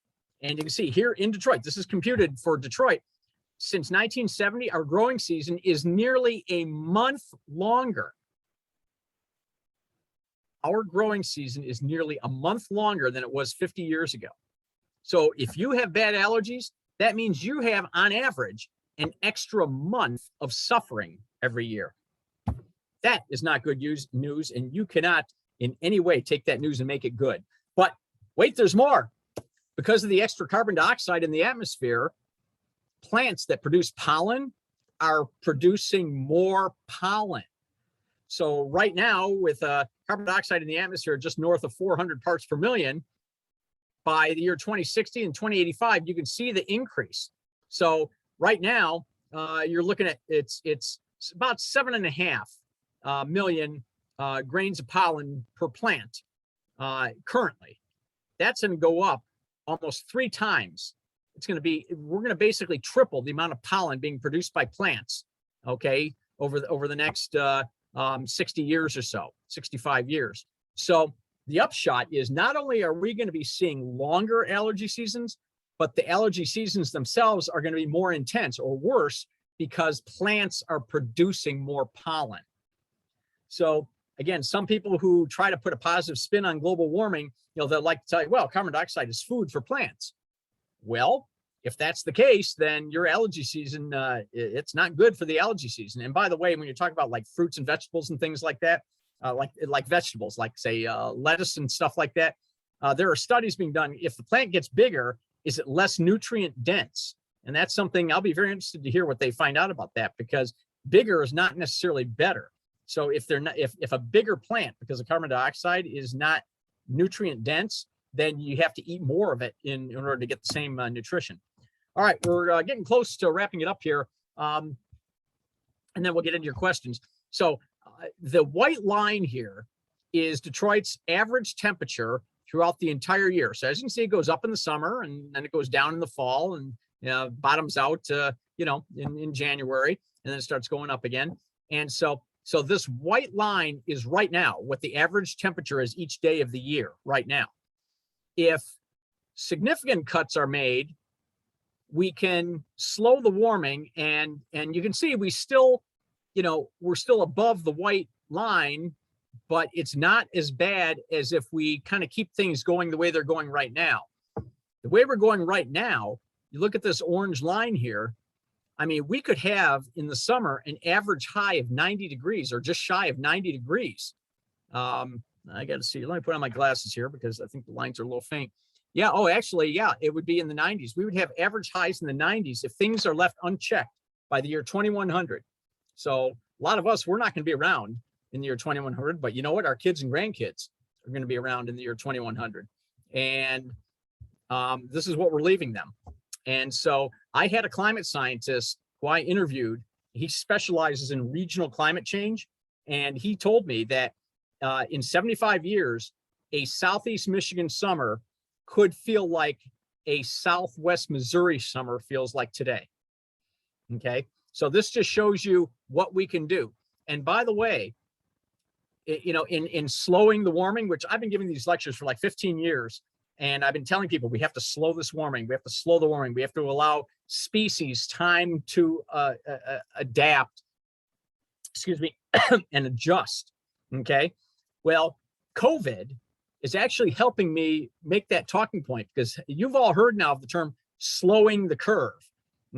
And you can see here in Detroit, this is computed for Detroit. Since 1970, our growing season is nearly a month longer. Our growing season is nearly a month longer than it was 50 years ago. So if you have bad allergies, that means you have, on average, an extra month of suffering every year. That is not good news, and you cannot in any way take that news and make it good. But wait, there's more. Because of the extra carbon dioxide in the atmosphere, plants that produce pollen are producing more pollen. So right now, with carbon dioxide in the atmosphere just north of 400 parts per million, by the year 2060 and 2085, you can see the increase. So right now, you're looking at it's about 7.5 million grains of pollen per plant currently. That's going to go up almost 3 times. We're going to basically triple the amount of pollen being produced by plants, okay, over the next 60 years or so, 65 years. So the upshot is not only are we going to be seeing longer allergy seasons, but the allergy seasons themselves are going to be more intense or worse because plants are producing more pollen. So again, some people who try to put a positive spin on global warming, they'll like to tell you, well, carbon dioxide is food for plants. Well, if that's the case, then your allergy season, it's not good for the allergy season. And by the way, when you talk about like fruits and vegetables and things like that, like vegetables, like say lettuce and stuff like that, there are studies being done. If the plant gets bigger, is it less nutrient dense? And that's something I'll be very interested to hear what they find out about that, because bigger is not necessarily better. So if they're not, if a bigger plant, because the carbon dioxide is not nutrient dense, then you have to eat more of it in order to get the same nutrition. All right, we're getting close to wrapping it up here, and then we'll get into your questions. So the white line here is Detroit's average temperature throughout the entire year. So as you can see, it goes up in the summer and then it goes down in the fall and bottoms out, in January, and then it starts going up again. And so this white line is right now what the average temperature is each day of the year right now. If significant cuts are made, we can slow the warming, and you can see we still, we're still above the white line, but it's not as bad as if we kind of keep things going the way they're going right now. The way we're going right now, you look at this orange line here. I mean, we could have in the summer an average high of 90 degrees or just shy of 90 degrees. I got to see. Let me put on my glasses here because I think the lines are a little faint. Yeah. Oh, actually, yeah, it would be in the 90s. We would have average highs in the 90s if things are left unchecked by the year 2100. So a lot of us, we're not going to be around in the year 2100, but you know what? Our kids and grandkids are going to be around in the year 2100. And this is what we're leaving them. And so I had a climate scientist who I interviewed. He specializes in regional climate change. And he told me that in 75 years, a Southeast Michigan summer could feel like a Southwest Missouri summer feels like today. Okay. So this just shows you what we can do. And by the way, in slowing the warming, which I've been giving these lectures for like 15 years, and I've been telling people we have to slow this warming. We have to slow the warming. We have to allow species time to adapt, and adjust. Okay. Well, COVID is actually helping me make that talking point, because you've all heard now of the term slowing the curve.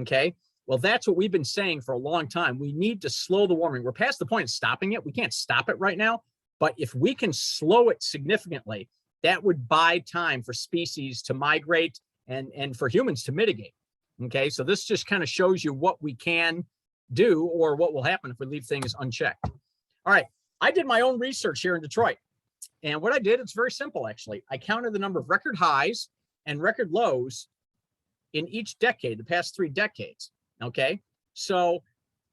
Okay. Well, that's what we've been saying for a long time. We need to slow the warming. We're past the point of stopping it. We can't stop it right now, but if we can slow it significantly, that would buy time for species to migrate and for humans to mitigate. Okay, so this just kind of shows you what we can do or what will happen if we leave things unchecked. All right, I did my own research here in Detroit. And what I did, it's very simple, actually. I counted the number of record highs and record lows in each decade, the past 3 decades. Okay, so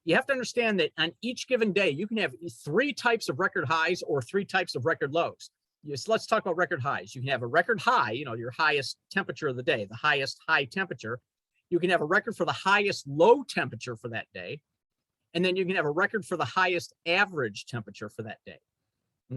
you have to understand that on each given day, you can have 3 types of record highs or 3 types of record lows. Yes, let's talk about record highs. You can have a record high, your highest temperature of the day, the highest high temperature. You can have a record for the highest low temperature for that day. And then you can have a record for the highest average temperature for that day.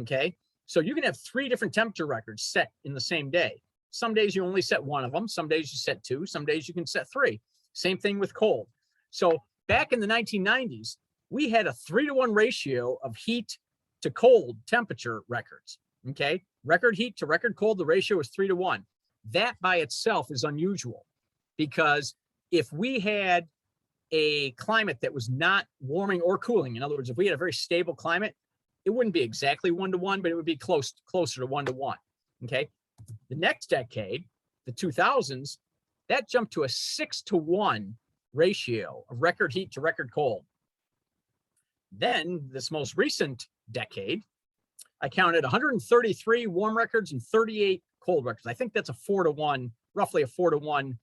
Okay, so you can have 3 different temperature records set in the same day. Some days you only set 1 of them. Some days you set 2. Some days you can set 3. Same thing with cold. So back in the 1990s, we had a 3-to-1 ratio of heat to cold temperature records. Okay, record heat to record cold, the ratio is 3-to-1. That by itself is unusual, because if we had a climate that was not warming or cooling, in other words, if we had a very stable climate, it wouldn't be exactly 1-to-1, but it would be closer to 1-to-1. Okay, the next decade, the 2000s, that jumped to a 6-to-1 ratio of record heat to record cold. Then this most recent decade, I counted 133 warm records and 38 cold records. I think that's a 4-to-1, roughly a 4-to-1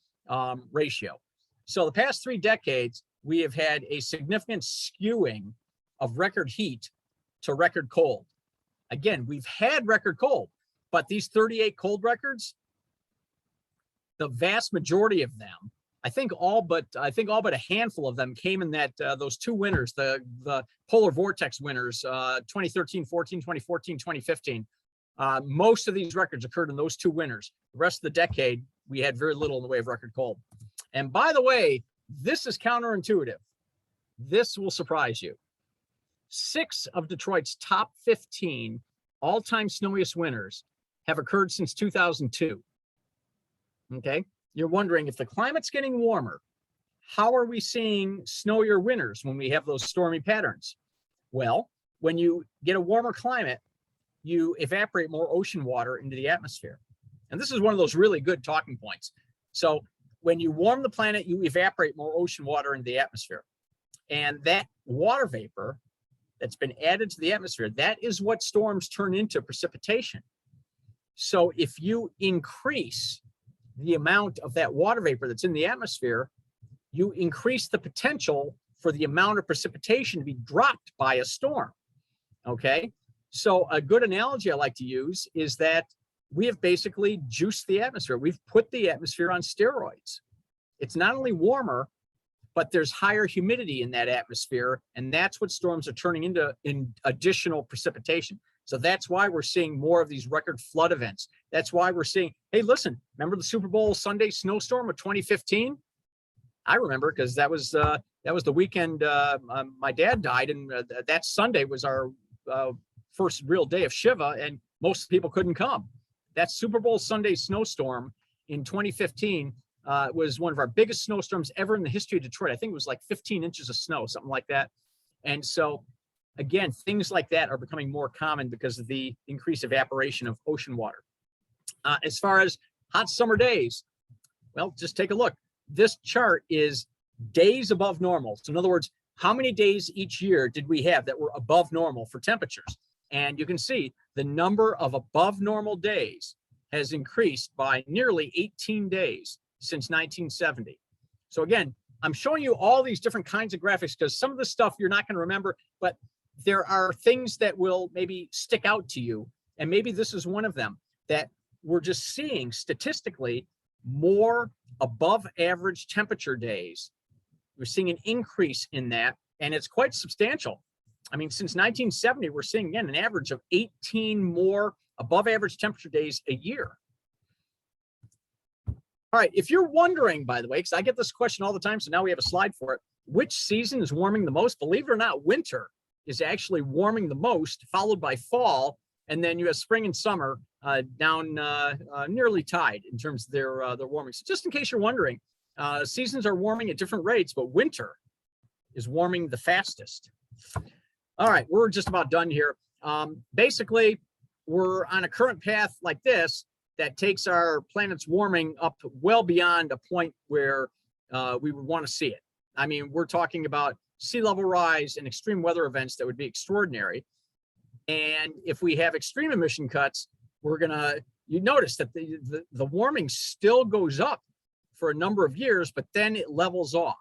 ratio. So the past 3 decades, we have had a significant skewing of record heat to record cold. Again, we've had record cold, but these 38 cold records, the vast majority of them, I think all but a handful of them came in that those 2 winners, the polar vortex winners, 2013, 14, 2014, 2015. Most of these records occurred in those 2 winners. The rest of the decade, we had very little in the way of record cold. And by the way, this is counterintuitive. This will surprise you. 6 of Detroit's top 15 all-time snowiest winters have occurred since 2002. Okay. you're wondering if the climate's getting warmer, how are we seeing snowier winters when we have those stormy patterns? Well, when you get a warmer climate, you evaporate more ocean water into the atmosphere. And this is one of those really good talking points. So when you warm the planet, you evaporate more ocean water into the atmosphere. And that water vapor that's been added to the atmosphere, that is what storms turn into precipitation. So if you increase the amount of that water vapor that's in the atmosphere, you increase the potential for the amount of precipitation to be dropped by a storm. Okay, so a good analogy I like to use is that we have basically juiced the atmosphere. We've put the atmosphere on steroids. It's not only warmer, but there's higher humidity in that atmosphere, and that's what storms are turning into in additional precipitation. So that's why we're seeing more of these record flood events. That's why we're seeing, hey, listen, remember the Super Bowl Sunday snowstorm of 2015? I remember, because that was the weekend my dad died, and that Sunday was our first real day of Shiva, and most people couldn't come. That Super Bowl Sunday snowstorm in 2015 was one of our biggest snowstorms ever in the history of Detroit. I think it was like 15 inches of snow, something like that. And so, again, things like that are becoming more common because of the increased evaporation of ocean water. As far as hot summer days, well, just take a look. This chart is days above normal. So in other words, how many days each year did we have that were above normal for temperatures? And you can see the number of above normal days has increased by nearly 18 days since 1970. So again, I'm showing you all these different kinds of graphics because some of the stuff you're not going to remember, but there are things that will maybe stick out to you. And maybe this is one of them, that we're just seeing statistically more above average temperature days. We're seeing an increase in that, and it's quite substantial. I mean, since 1970, we're seeing, again, an average of 18 more above average temperature days a year. All right, if you're wondering, by the way, because I get this question all the time, so now we have a slide for it, which season is warming the most? Believe it or not, winter is actually warming the most, followed by fall, and then you have spring and summer down nearly tied in terms of their warming. So just in case you're wondering, seasons are warming at different rates, but winter is warming the fastest. All right, we're just about done here. Basically, we're on a current path like this that takes our planet's warming up well beyond a point where we would want to see it. I mean, we're talking about sea level rise and extreme weather events that would be extraordinary. And if we have extreme emission cuts, we're gonna, you notice that the warming still goes up for a number of years, but then it levels off.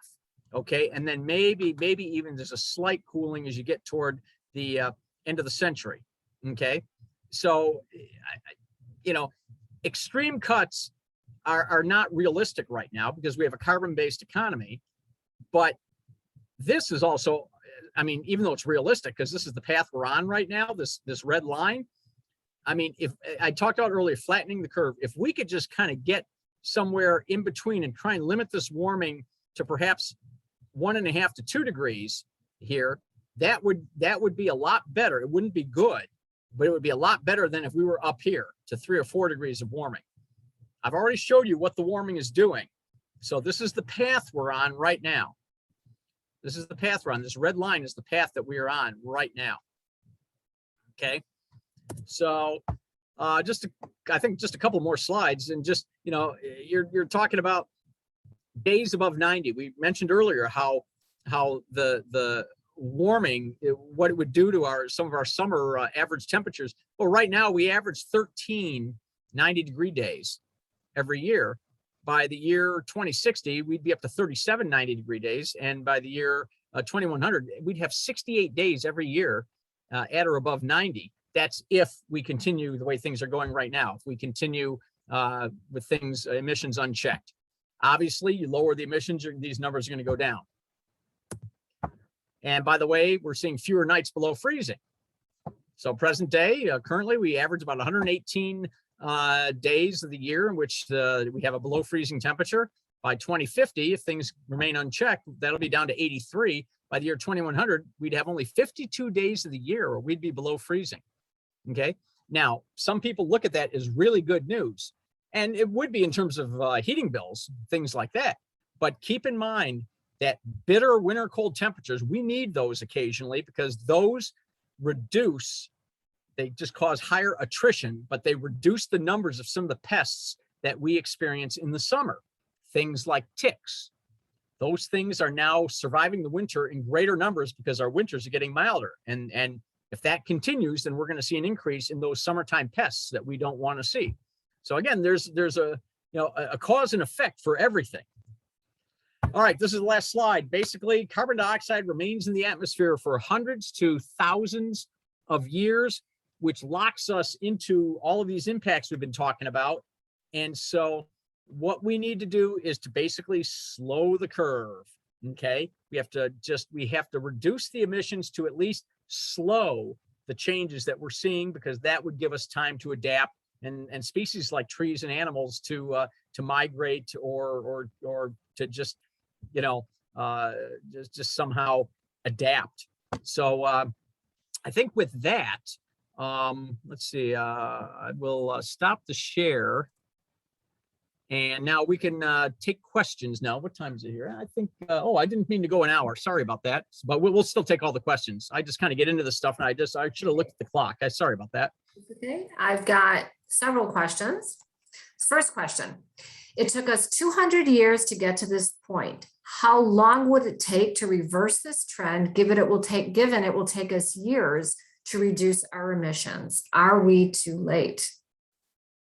Okay, and then maybe even there's a slight cooling as you get toward the end of the century. Okay, so you know, extreme cuts are not realistic right now because we have a carbon-based economy. But this is also, I mean, even though it's realistic, because this is the path we're on right now, this red line. I mean, if I talked about earlier, flattening the curve, if we could just kind of get somewhere in between and try and limit this warming to perhaps 1.5 to 2 degrees here, that would be a lot better. It wouldn't be good, but it would be a lot better than if we were up here to 3 or 4 degrees of warming. I've already showed you what the warming is doing. So this is the path we're on right now. This is the path we're on. This red line is the path that we are on right now. Okay. So I think just a couple more slides, and just, you know, you're talking about days above 90. We mentioned earlier how the warming, what it would do to some of our summer average temperatures. Well, right now we average 13 90-degree days every year. By the year 2060, we'd be up to 37 90-degree days, and by the year 2100, we'd have 68 days every year at or above 90. That's if we continue the way things are going right now. If we continue with things, emissions unchecked. Obviously, you lower the emissions, these numbers are going to go down. And by the way, we're seeing fewer nights below freezing. So present day, currently, we average about 118 days of the year in which we have a below freezing temperature. By 2050, if things remain unchecked, that'll be down to 83. By the year 2100, we'd have only 52 days of the year where we'd be below freezing. Okay. Now, some people look at that as really good news. And it would be in terms of heating bills, things like that. But keep in mind that bitter winter cold temperatures, we need those occasionally because those reduce, they just cause higher attrition, but they reduce the numbers of some of the pests that we experience in the summer. Things like ticks. Those things are now surviving the winter in greater numbers because our winters are getting milder. And if that continues, then we're going to see an increase in those summertime pests that we don't want to see. So again, there's a cause and effect for everything. All right, this is the last slide. Basically, carbon dioxide remains in the atmosphere for hundreds to thousands of years, which locks us into all of these impacts we've been talking about. And so what we need to do is to basically slow the curve. Okay, we have to reduce the emissions to at least slow the changes that we're seeing, because that would give us time to adapt and species like trees and animals to migrate or to just just somehow adapt. So I think with that, let's see, I will stop the share. And now we can take questions now. What time is it here? I think, I didn't mean to go an hour. Sorry about that. But we'll still take all the questions. I just kind of get into the stuff and I should have looked at the clock. Sorry about that. Okay, I've got several questions. First question, it took us 200 years to get to this point. How long would it take to reverse this trend, given it will take us years to reduce our emissions? Are we too late?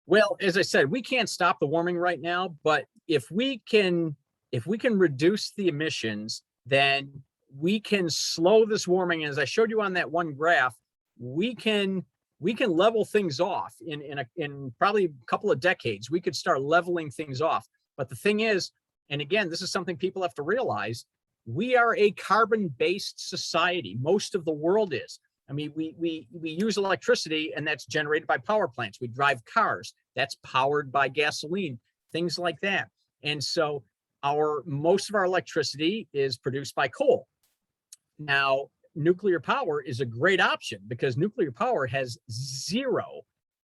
Well, as I said, we can't stop the warming right now, but if we can reduce the emissions, then we can slow this warming. And as I showed you on that one graph, we can level things off in probably a couple of decades. We could start leveling things off. But the thing is, and again, this is something people have to realize, we are a carbon-based society. Most of the world is. I mean, we use electricity, and that's generated by power plants. We drive cars, that's powered by gasoline, things like that. And so most of our electricity is produced by coal. Now, nuclear power is a great option because nuclear power has zero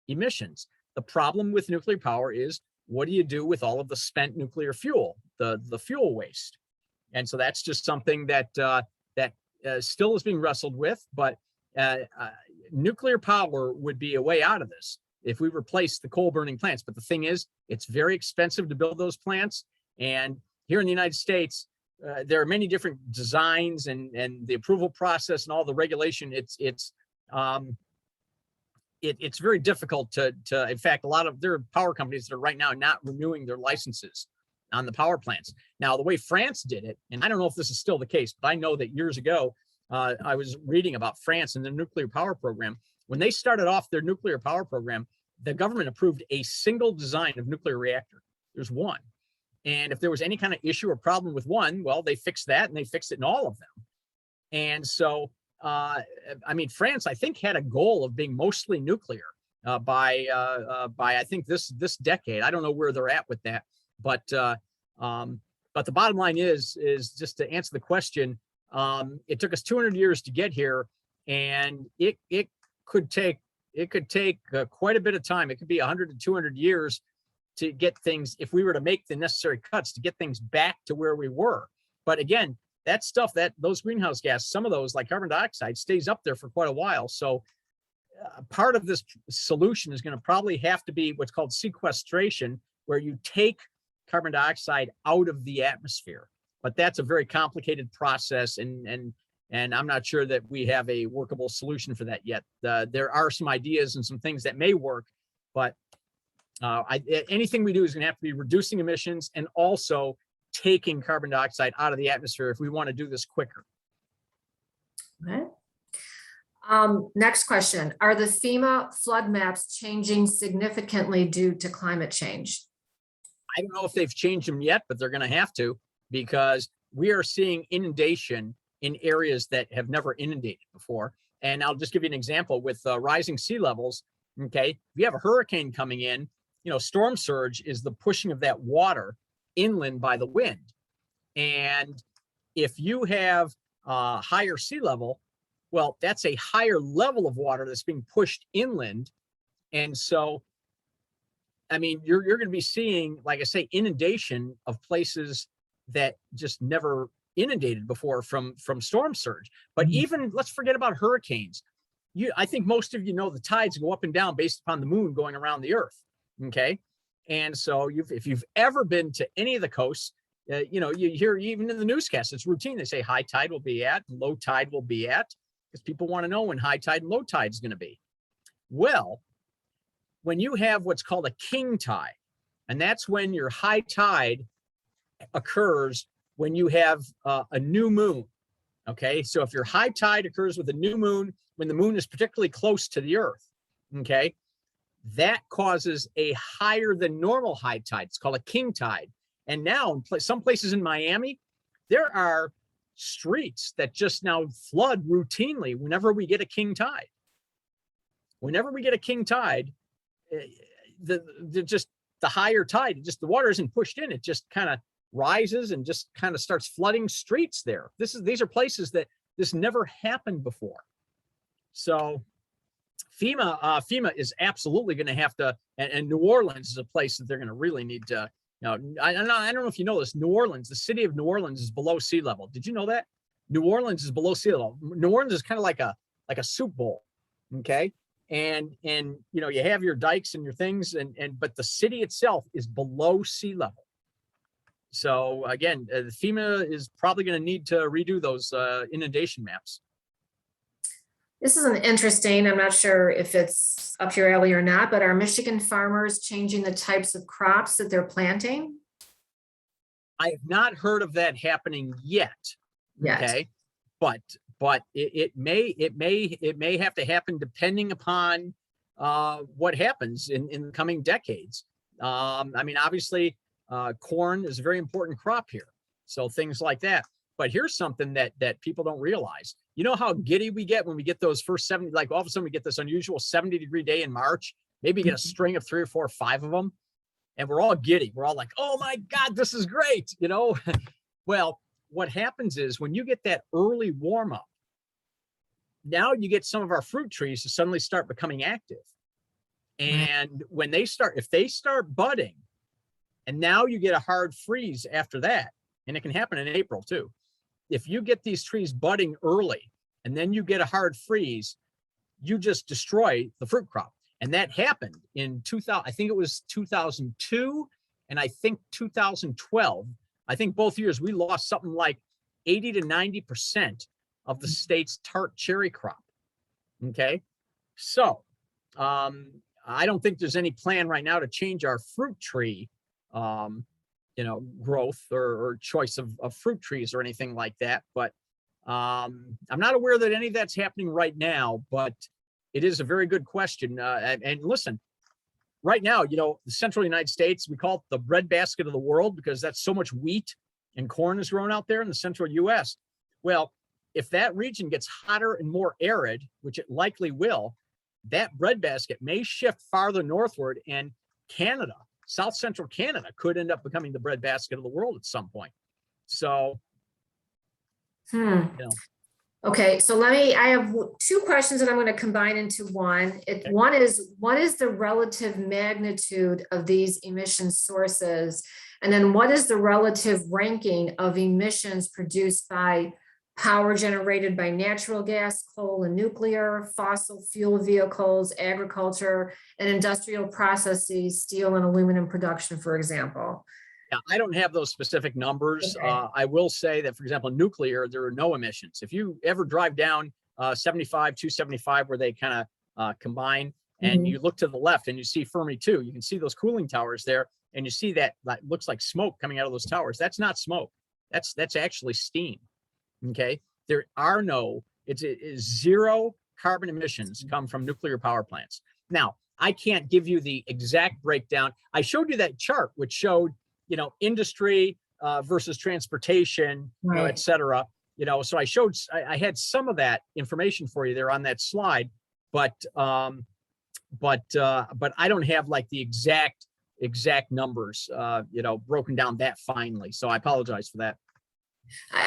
emissions. The problem with nuclear power is, what do you do with all of the spent nuclear fuel, the fuel waste? And so that's just something that still is being wrestled with, but nuclear power would be a way out of this if we replace the coal burning plants. But the thing is, it's very expensive to build those plants. And here in the United States, there are many different designs and the approval process and all the regulation. It's very difficult to in fact, there are power companies that are right now not renewing their licenses on the power plants. Now, the way France did it, and I don't know if this is still the case, but I know that years ago, I was reading about France and the nuclear power program. When they started off their nuclear power program, the government approved a single design of nuclear reactor. There's one. And if there was any kind of issue or problem with one, well, they fixed that and they fixed it in all of them. And so, I mean, France, I think, had a goal of being mostly nuclear by I think this decade. I don't know where they're at with that, but the bottom line is just to answer the question. It took us 200 years to get here, and it could take quite a bit of time. It could be 100 to 200 years to get things, if we were to make the necessary cuts to get things back to where we were. But again, that stuff, those greenhouse gases, some of those like carbon dioxide, stays up there for quite a while. So part of this solution is going to probably have to be what's called sequestration, where you take carbon dioxide out of the atmosphere. But that's a very complicated process, and I'm not sure that we have a workable solution for that yet. There are some ideas and some things that may work, but anything we do is going to have to be reducing emissions and also taking carbon dioxide out of the atmosphere if we want to do this quicker. Okay. Next question. Are the FEMA flood maps changing significantly due to climate change? I don't know if they've changed them yet, but they're going to have to, because we are seeing inundation in areas that have never inundated before. And I'll just give you an example with rising sea levels. Okay, if you have a hurricane coming in, storm surge is the pushing of that water inland by the wind. And if you have higher sea level, well, that's a higher level of water that's being pushed inland. And so I mean, you're going to be seeing, like I say, inundation of places that just never inundated before from storm surge. But even, let's forget about hurricanes. I think most of you know the tides go up and down based upon the moon going around the earth. Okay. And so if you've ever been to any of the coasts, you hear even in the newscast, it's routine. They say high tide will be at, low tide will be at, because people want to know when high tide and low tide is going to be. Well, when you have what's called a king tide, and that's when your high tide occurs when you have a new moon. Okay, so if your high tide occurs with a new moon, when the moon is particularly close to the earth, okay, that causes a higher than normal high tide. It's called a king tide. And now in some places in Miami, there are streets that just now flood routinely whenever we get a king tide. Whenever we get a king tide, the higher tide, the water isn't pushed in, it just kind of rises and just kind of starts flooding streets there. These are places that this never happened before. So FEMA is absolutely going to have to, and New Orleans is a place that they're going to really need to. I don't know if you know this. New Orleans, the city of New Orleans, is below sea level. Did you know that? New Orleans is below sea level. New Orleans is kind of like a soup bowl, okay? And you have your dikes and your things, but the city itself is below sea level. So again, FEMA is probably going to need to redo those inundation maps. This is an interesting, I'm not sure if it's up your alley or not, but are Michigan farmers changing the types of crops that they're planting? I have not heard of that happening yet. Okay, but it may have to happen depending upon what happens in the coming decades. I mean, obviously, corn is a very important crop here, so things like that. But here's something that people don't realize. You know how giddy we get when we get those first 70, like all of a sudden we get this unusual 70-degree day in March, maybe get a string of 3 or 4 or 5 of them, and we're all giddy. We're all like, oh my God, this is great, Well, what happens is when you get that early warm up, now you get some of our fruit trees to suddenly start becoming active. And when if they start budding, and now you get a hard freeze after that, and it can happen in April too. If you get these trees budding early and then you get a hard freeze, you just destroy the fruit crop. And that happened in 2000, I think it was 2002 and I think 2012. I think both years we lost something like 80 to 90% of the state's tart cherry crop. Okay. So I don't think there's any plan right now to change our fruit tree growth or choice of fruit trees or anything like that. But I'm not aware that any of that's happening right now, but it is a very good question. And listen, right now, the central United States, we call it the breadbasket of the world because that's so much wheat and corn is grown out there in the central US. Well, if that region gets hotter and more arid, which it likely will, that breadbasket may shift farther northward, and Canada, South Central Canada, could end up becoming the breadbasket of the world at some point. So, Okay, so I have 2 questions that I'm going to combine into one. One is, what is the relative magnitude of these emission sources? And then what is the relative ranking of emissions produced by power generated by natural gas, coal and nuclear, fossil fuel vehicles, agriculture, and industrial processes, steel and aluminum production, for example? Yeah, I don't have those specific numbers. Okay. I will say that, for example, nuclear, there are no emissions. If you ever drive down 275, where they kind of combine, and you look to the left and you see Fermi 2, you can see those cooling towers there, and you see that looks like smoke coming out of those towers. That's not smoke. That's actually steam. Okay, there are it's zero carbon emissions come from nuclear power plants. Now, I can't give you the exact breakdown. I showed you that chart, which showed, industry versus transportation, et cetera. So I had some of that information for you there on that slide, but I don't have like the exact numbers, broken down that finely. So I apologize for that.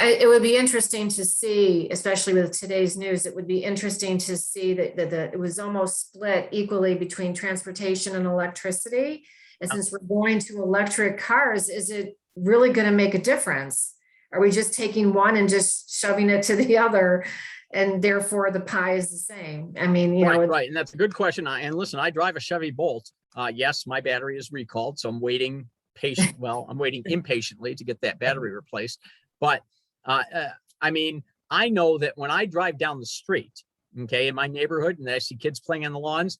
It would be interesting to see, especially with today's news, it would be interesting to see that it was almost split equally between transportation and electricity. And since we're going to electric cars, is it really going to make a difference? Are we just taking one and just shoving it to the other, and therefore the pie is the same? I mean, you know, right. And that's a good question. And listen, I drive a Chevy Bolt. Yes, my battery is recalled, so I'm waiting I'm waiting impatiently to get that battery replaced. But I mean, I know that when I drive down the street, okay, in my neighborhood, and I see kids playing on the lawns,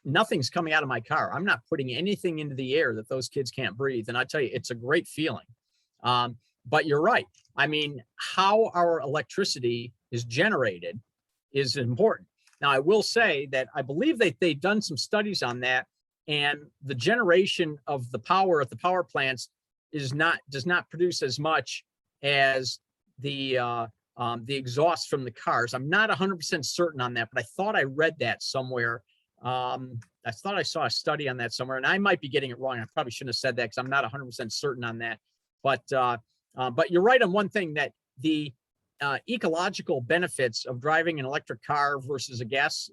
nothing's coming out of my car. I'm not putting anything into the air that those kids can't breathe. And I tell you, it's a great feeling. But you're right. I mean, how our electricity is generated is important. Now, I will say that I believe that they've done some studies on that, and the generation of the power at the power plants does not produce as much as the exhaust from the cars. I'm not 100% certain on that, but I thought I read that somewhere. I thought I saw a study on that somewhere, and I might be getting it wrong. I probably shouldn't have said that because I'm not 100% certain on that. But you're right on one thing, that the ecological benefits of driving an electric car versus a gas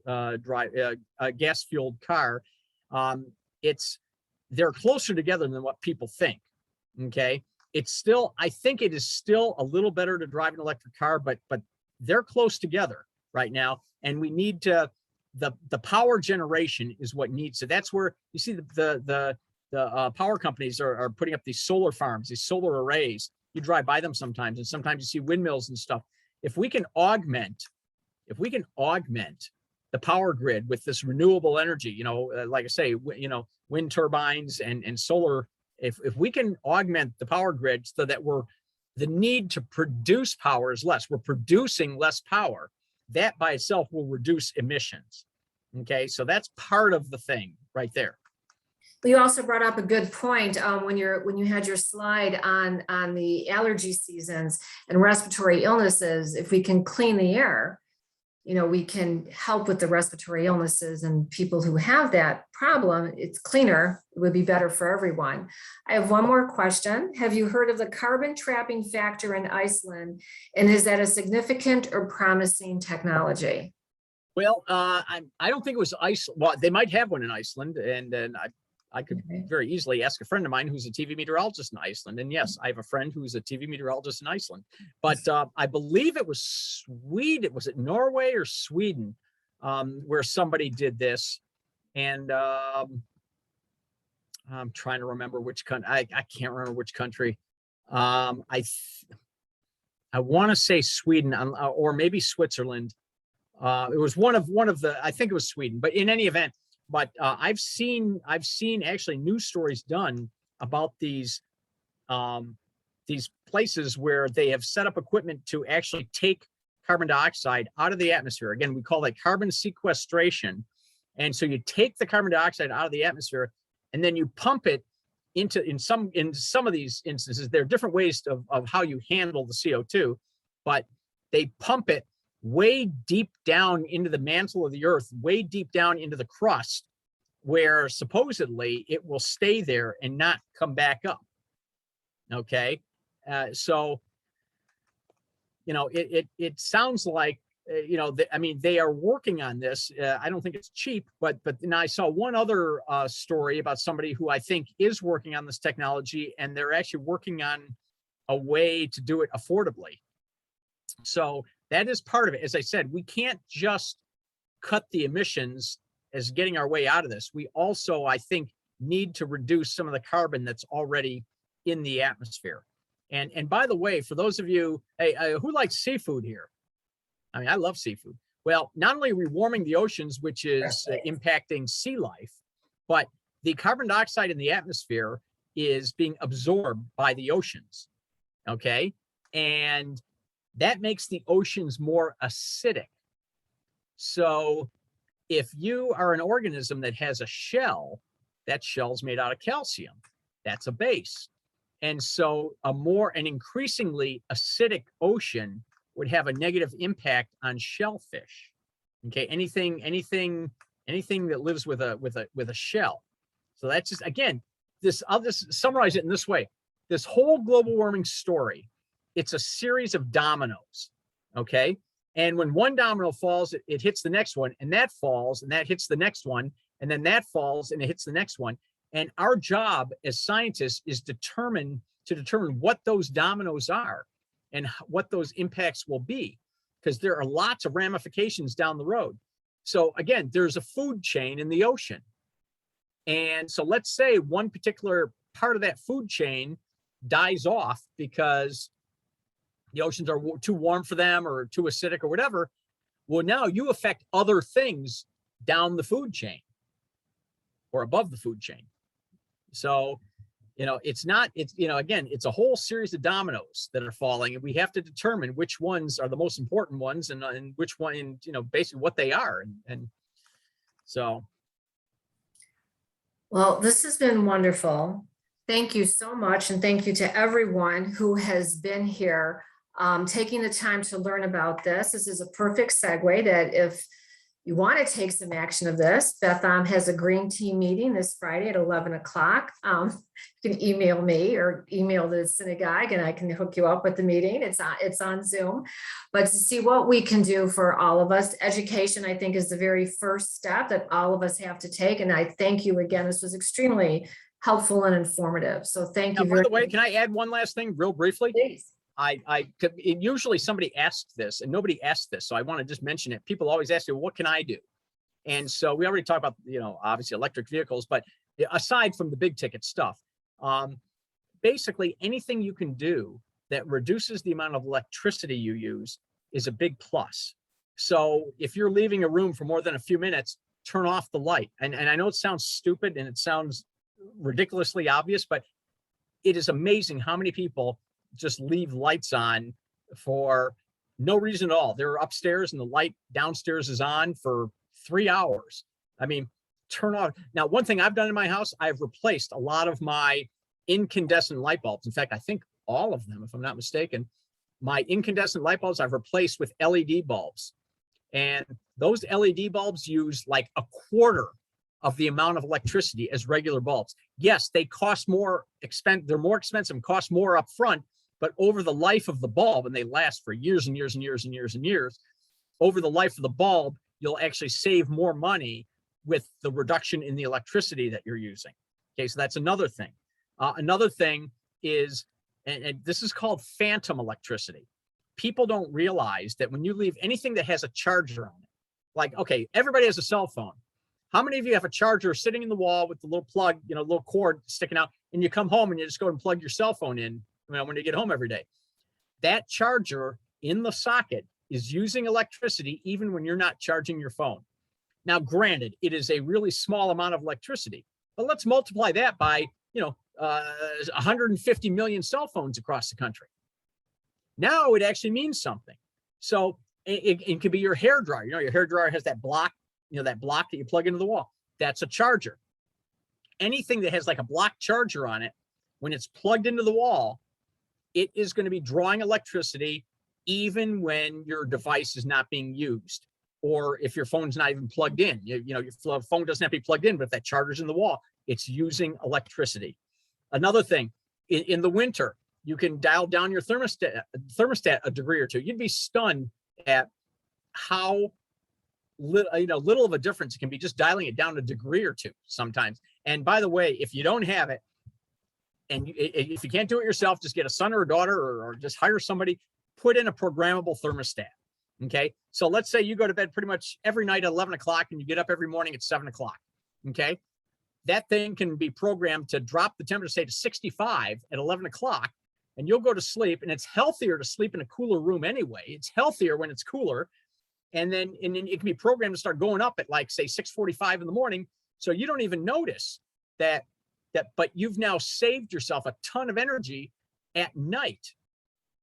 fueled car, they're closer together than what people think. Okay, I think it is still a little better to drive an electric car, but they're close together right now, and we need to. The power generation is what needs to. That's where you see the power companies are putting up these solar farms, these solar arrays. You drive by them sometimes, and sometimes you see windmills and stuff. If we can augment the power grid with this renewable energy, like I say, wind turbines and solar, if we can augment the power grid so that the need to produce power is less, we're producing less power, that by itself will reduce emissions. Okay, so that's part of the thing right there. You also brought up a good point when you had your slide on the allergy seasons and respiratory illnesses. If we can clean the air, we can help with the respiratory illnesses, and people who have that problem, it's cleaner, it would be better for everyone. I have one more question. Have you heard of the carbon trapping factor in Iceland? And is that a significant or promising technology? Well, I don't think it was Iceland. Well, they might have one in Iceland, and I could very easily ask a friend of mine who's a TV meteorologist in Iceland. And yes, I have a friend who's a TV meteorologist in Iceland. But I believe it was Sweden. Was it Norway or Sweden where somebody did this? And I'm trying to remember which country. I can't remember which country. I want to say Sweden or maybe Switzerland. It was one of the. I think it was Sweden. But in any event. But I've seen actually news stories done about these places where they have set up equipment to actually take carbon dioxide out of the atmosphere. Again, we call that carbon sequestration. And so you take the carbon dioxide out of the atmosphere, and then you pump it in some of these instances. There are different ways of how you handle the CO2, but they pump it way deep down into the mantle of the earth, way deep down into the crust, where supposedly it will stay there and not come back up. Okay. So, it sounds like, they are working on this. I don't think it's cheap, but now I saw one other story about somebody who I think is working on this technology, and they're actually working on a way to do it affordably. So that is part of it. As I said, we can't just cut the emissions as getting our way out of this. We also, I think, need to reduce some of the carbon that's already in the atmosphere. And by the way, for those of you, who likes seafood here? I mean, I love seafood. Well, not only are we warming the oceans, which is impacting sea life, but the carbon dioxide in the atmosphere is being absorbed by the oceans. Okay. And that makes the oceans more acidic. So if you are an organism that has a shell, that shell's made out of calcium. That's a base. And so an increasingly acidic ocean would have a negative impact on shellfish. Okay, anything that lives with a shell. So that's just, again, I'll just summarize it in this way. This whole global warming story, it's a series of dominoes, okay? And when one domino falls, it hits the next one, and that falls, and that hits the next one, and then that falls, and it hits the next one. And our job as scientists is to determine what those dominoes are and what those impacts will be, because there are lots of ramifications down the road. So again, there's a food chain in the ocean. And so let's say one particular part of that food chain dies off because the oceans are too warm for them or too acidic or whatever. Well, now you affect other things down the food chain or above the food chain. So, it's again, it's a whole series of dominoes that are falling, and we have to determine which ones are the most important ones and which one, basically what they are. And so. Well, this has been wonderful. Thank you so much. And thank you to everyone who has been here, taking the time to learn about this. This is a perfect segue that if you want to take some action of this, Beth Ahm has a green team meeting this Friday at 11 o'clock. You can email me or email the synagogue and I can hook you up with the meeting. It's on Zoom. But to see what we can do for all of us, education, I think, is the very first step that all of us have to take. And I thank you again. This was extremely helpful and informative. So thank you. By the way, can I add one last thing real briefly? Please. Usually somebody asks this and nobody asked this. So I want to just mention it. People always ask you, what can I do? And so we already talked about, obviously electric vehicles, but aside from the big ticket stuff, basically anything you can do that reduces the amount of electricity you use is a big plus. So if you're leaving a room for more than a few minutes, turn off the light. And I know it sounds stupid and it sounds ridiculously obvious, but it is amazing how many people just leave lights on for no reason at all. They're upstairs and the light downstairs is on for 3 hours. I mean, turn off. Now, one thing I've done in my house, I've replaced a lot of my incandescent light bulbs. In fact, I think all of them, if I'm not mistaken, my incandescent light bulbs I've replaced with LED bulbs. And those LED bulbs use like a quarter of the amount of electricity as regular bulbs. Yes, they cost more they're more expensive, cost more up front, but over the life of the bulb, and they last for years and years and years and years and years, over the life of the bulb, you'll actually save more money with the reduction in the electricity that you're using. Okay, so that's another thing. Another thing is, and this is called phantom electricity. People don't realize that when you leave anything that has a charger on it, like, okay, everybody has a cell phone. How many of you have a charger sitting in the wall with the little plug, little cord sticking out, and you come home and you just go and plug your cell phone in when you get home every day? That charger in the socket is using electricity even when you're not charging your phone. Now, granted, it is a really small amount of electricity, but let's multiply that by, 150 million cell phones across the country. Now it actually means something. So it could be your hair dryer. Your hair dryer has that block, that block that you plug into the wall. That's a charger. Anything that has like a block charger on it, when it's plugged into the wall, it is going to be drawing electricity even when your device is not being used, or if your phone's not even plugged in. Your phone doesn't have to be plugged in, but if that charger's in the wall, it's using electricity. Another thing, in the winter, you can dial down your thermostat a degree or two. You'd be stunned at how little of a difference it can be just dialing it down a degree or two sometimes. And by the way, if you don't have it, and if you can't do it yourself, just get a son or a daughter or just hire somebody, put in a programmable thermostat. Okay. So let's say you go to bed pretty much every night at 11 o'clock and you get up every morning at 7 o'clock. Okay. That thing can be programmed to drop the temperature, say, to 65 at 11 o'clock, and you'll go to sleep. And it's healthier to sleep in a cooler room anyway. It's healthier when it's cooler. And then it can be programmed to start going up at, like, say, 6:45 in the morning. So you don't even notice that, but you've now saved yourself a ton of energy at night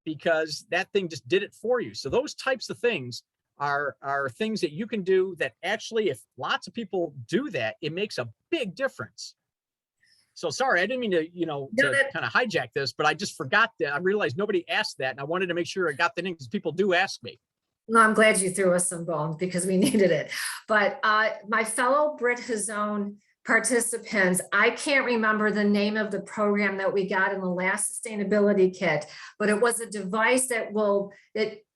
because that thing just did it for you. So those types of things are things that you can do that actually, if lots of people do that, it makes a big difference. So sorry, I didn't mean to, kind of hijack this, but I just forgot that. I realized nobody asked that, and I wanted to make sure I got the name because people do ask me. No, I'm glad you threw us some bones because we needed it. But my fellow Brit Hazone participants, I can't remember the name of the program that we got in the last sustainability kit, but it was a device that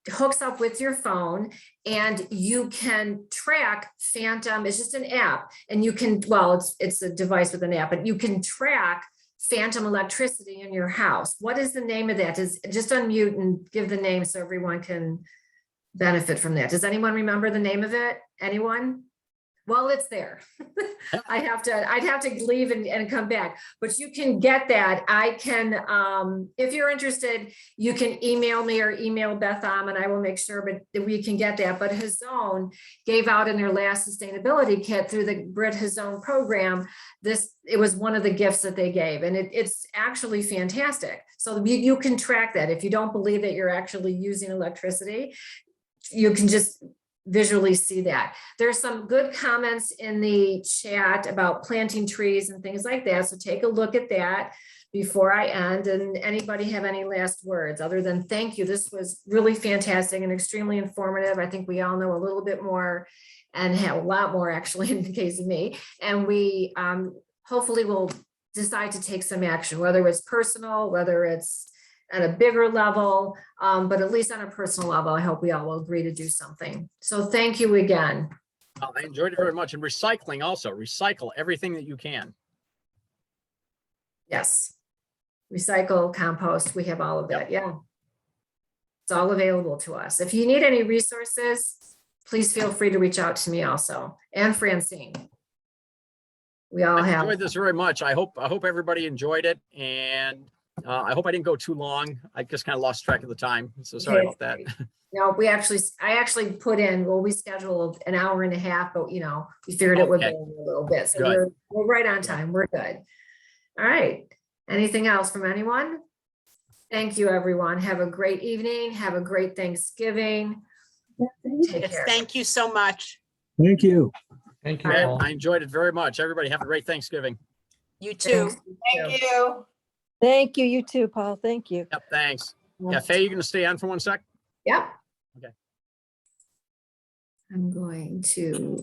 hooks up with your phone, and you can track phantom. It's just an app, and you can, well, it's a device with an app, but you can track phantom electricity in your house. What is the name of that? Just unmute and give the name so everyone can benefit from that. Does anyone remember the name of it? Anyone? Well, it's there. I'd have to leave and come back, but you can get that. I can, if you're interested, you can email me or email Beth Ahm, and I will make sure, but we can get that. But Hazone gave out in their last sustainability kit through the Brit Hazone program. It was one of the gifts that they gave, and it's actually fantastic. So you can track that. If you don't believe that you're actually using electricity, you can just visually see that. There's some good comments in the chat about planting trees and things like that. So take a look at that before I end. And anybody have any last words other than thank you? This was really fantastic and extremely informative. I think we all know a little bit more and have a lot more actually in the case of me. And we hopefully will decide to take some action, whether it's personal, whether it's at a bigger level, but at least on a personal level, I hope we all will agree to do something. So thank you again. I enjoyed it very much. And recycling also, recycle everything that you can. Yes. Recycle, compost, we have all of that. Yeah. It's all available to us. If you need any resources, please feel free to reach out to me also, and Francine. We all have enjoyed this very much. I hope everybody enjoyed it, and I hope I didn't go too long. I just kind of lost track of the time, so sorry about that. No, I actually put in, well, we scheduled an hour and a half, but we figured it would go a little bit. So we're right on time. We're good. All right. Anything else from anyone? Thank you, everyone. Have a great evening. Have a great Thanksgiving. Take care. Thank you so much. Thank you. Thank you all. I enjoyed it very much. Everybody have a great Thanksgiving. You too. Thank you. Thank you. You too, Paul. Thank you. Yep, thanks. Yeah, Faye, you gonna stay on for one sec? Yep. Okay. I'm going to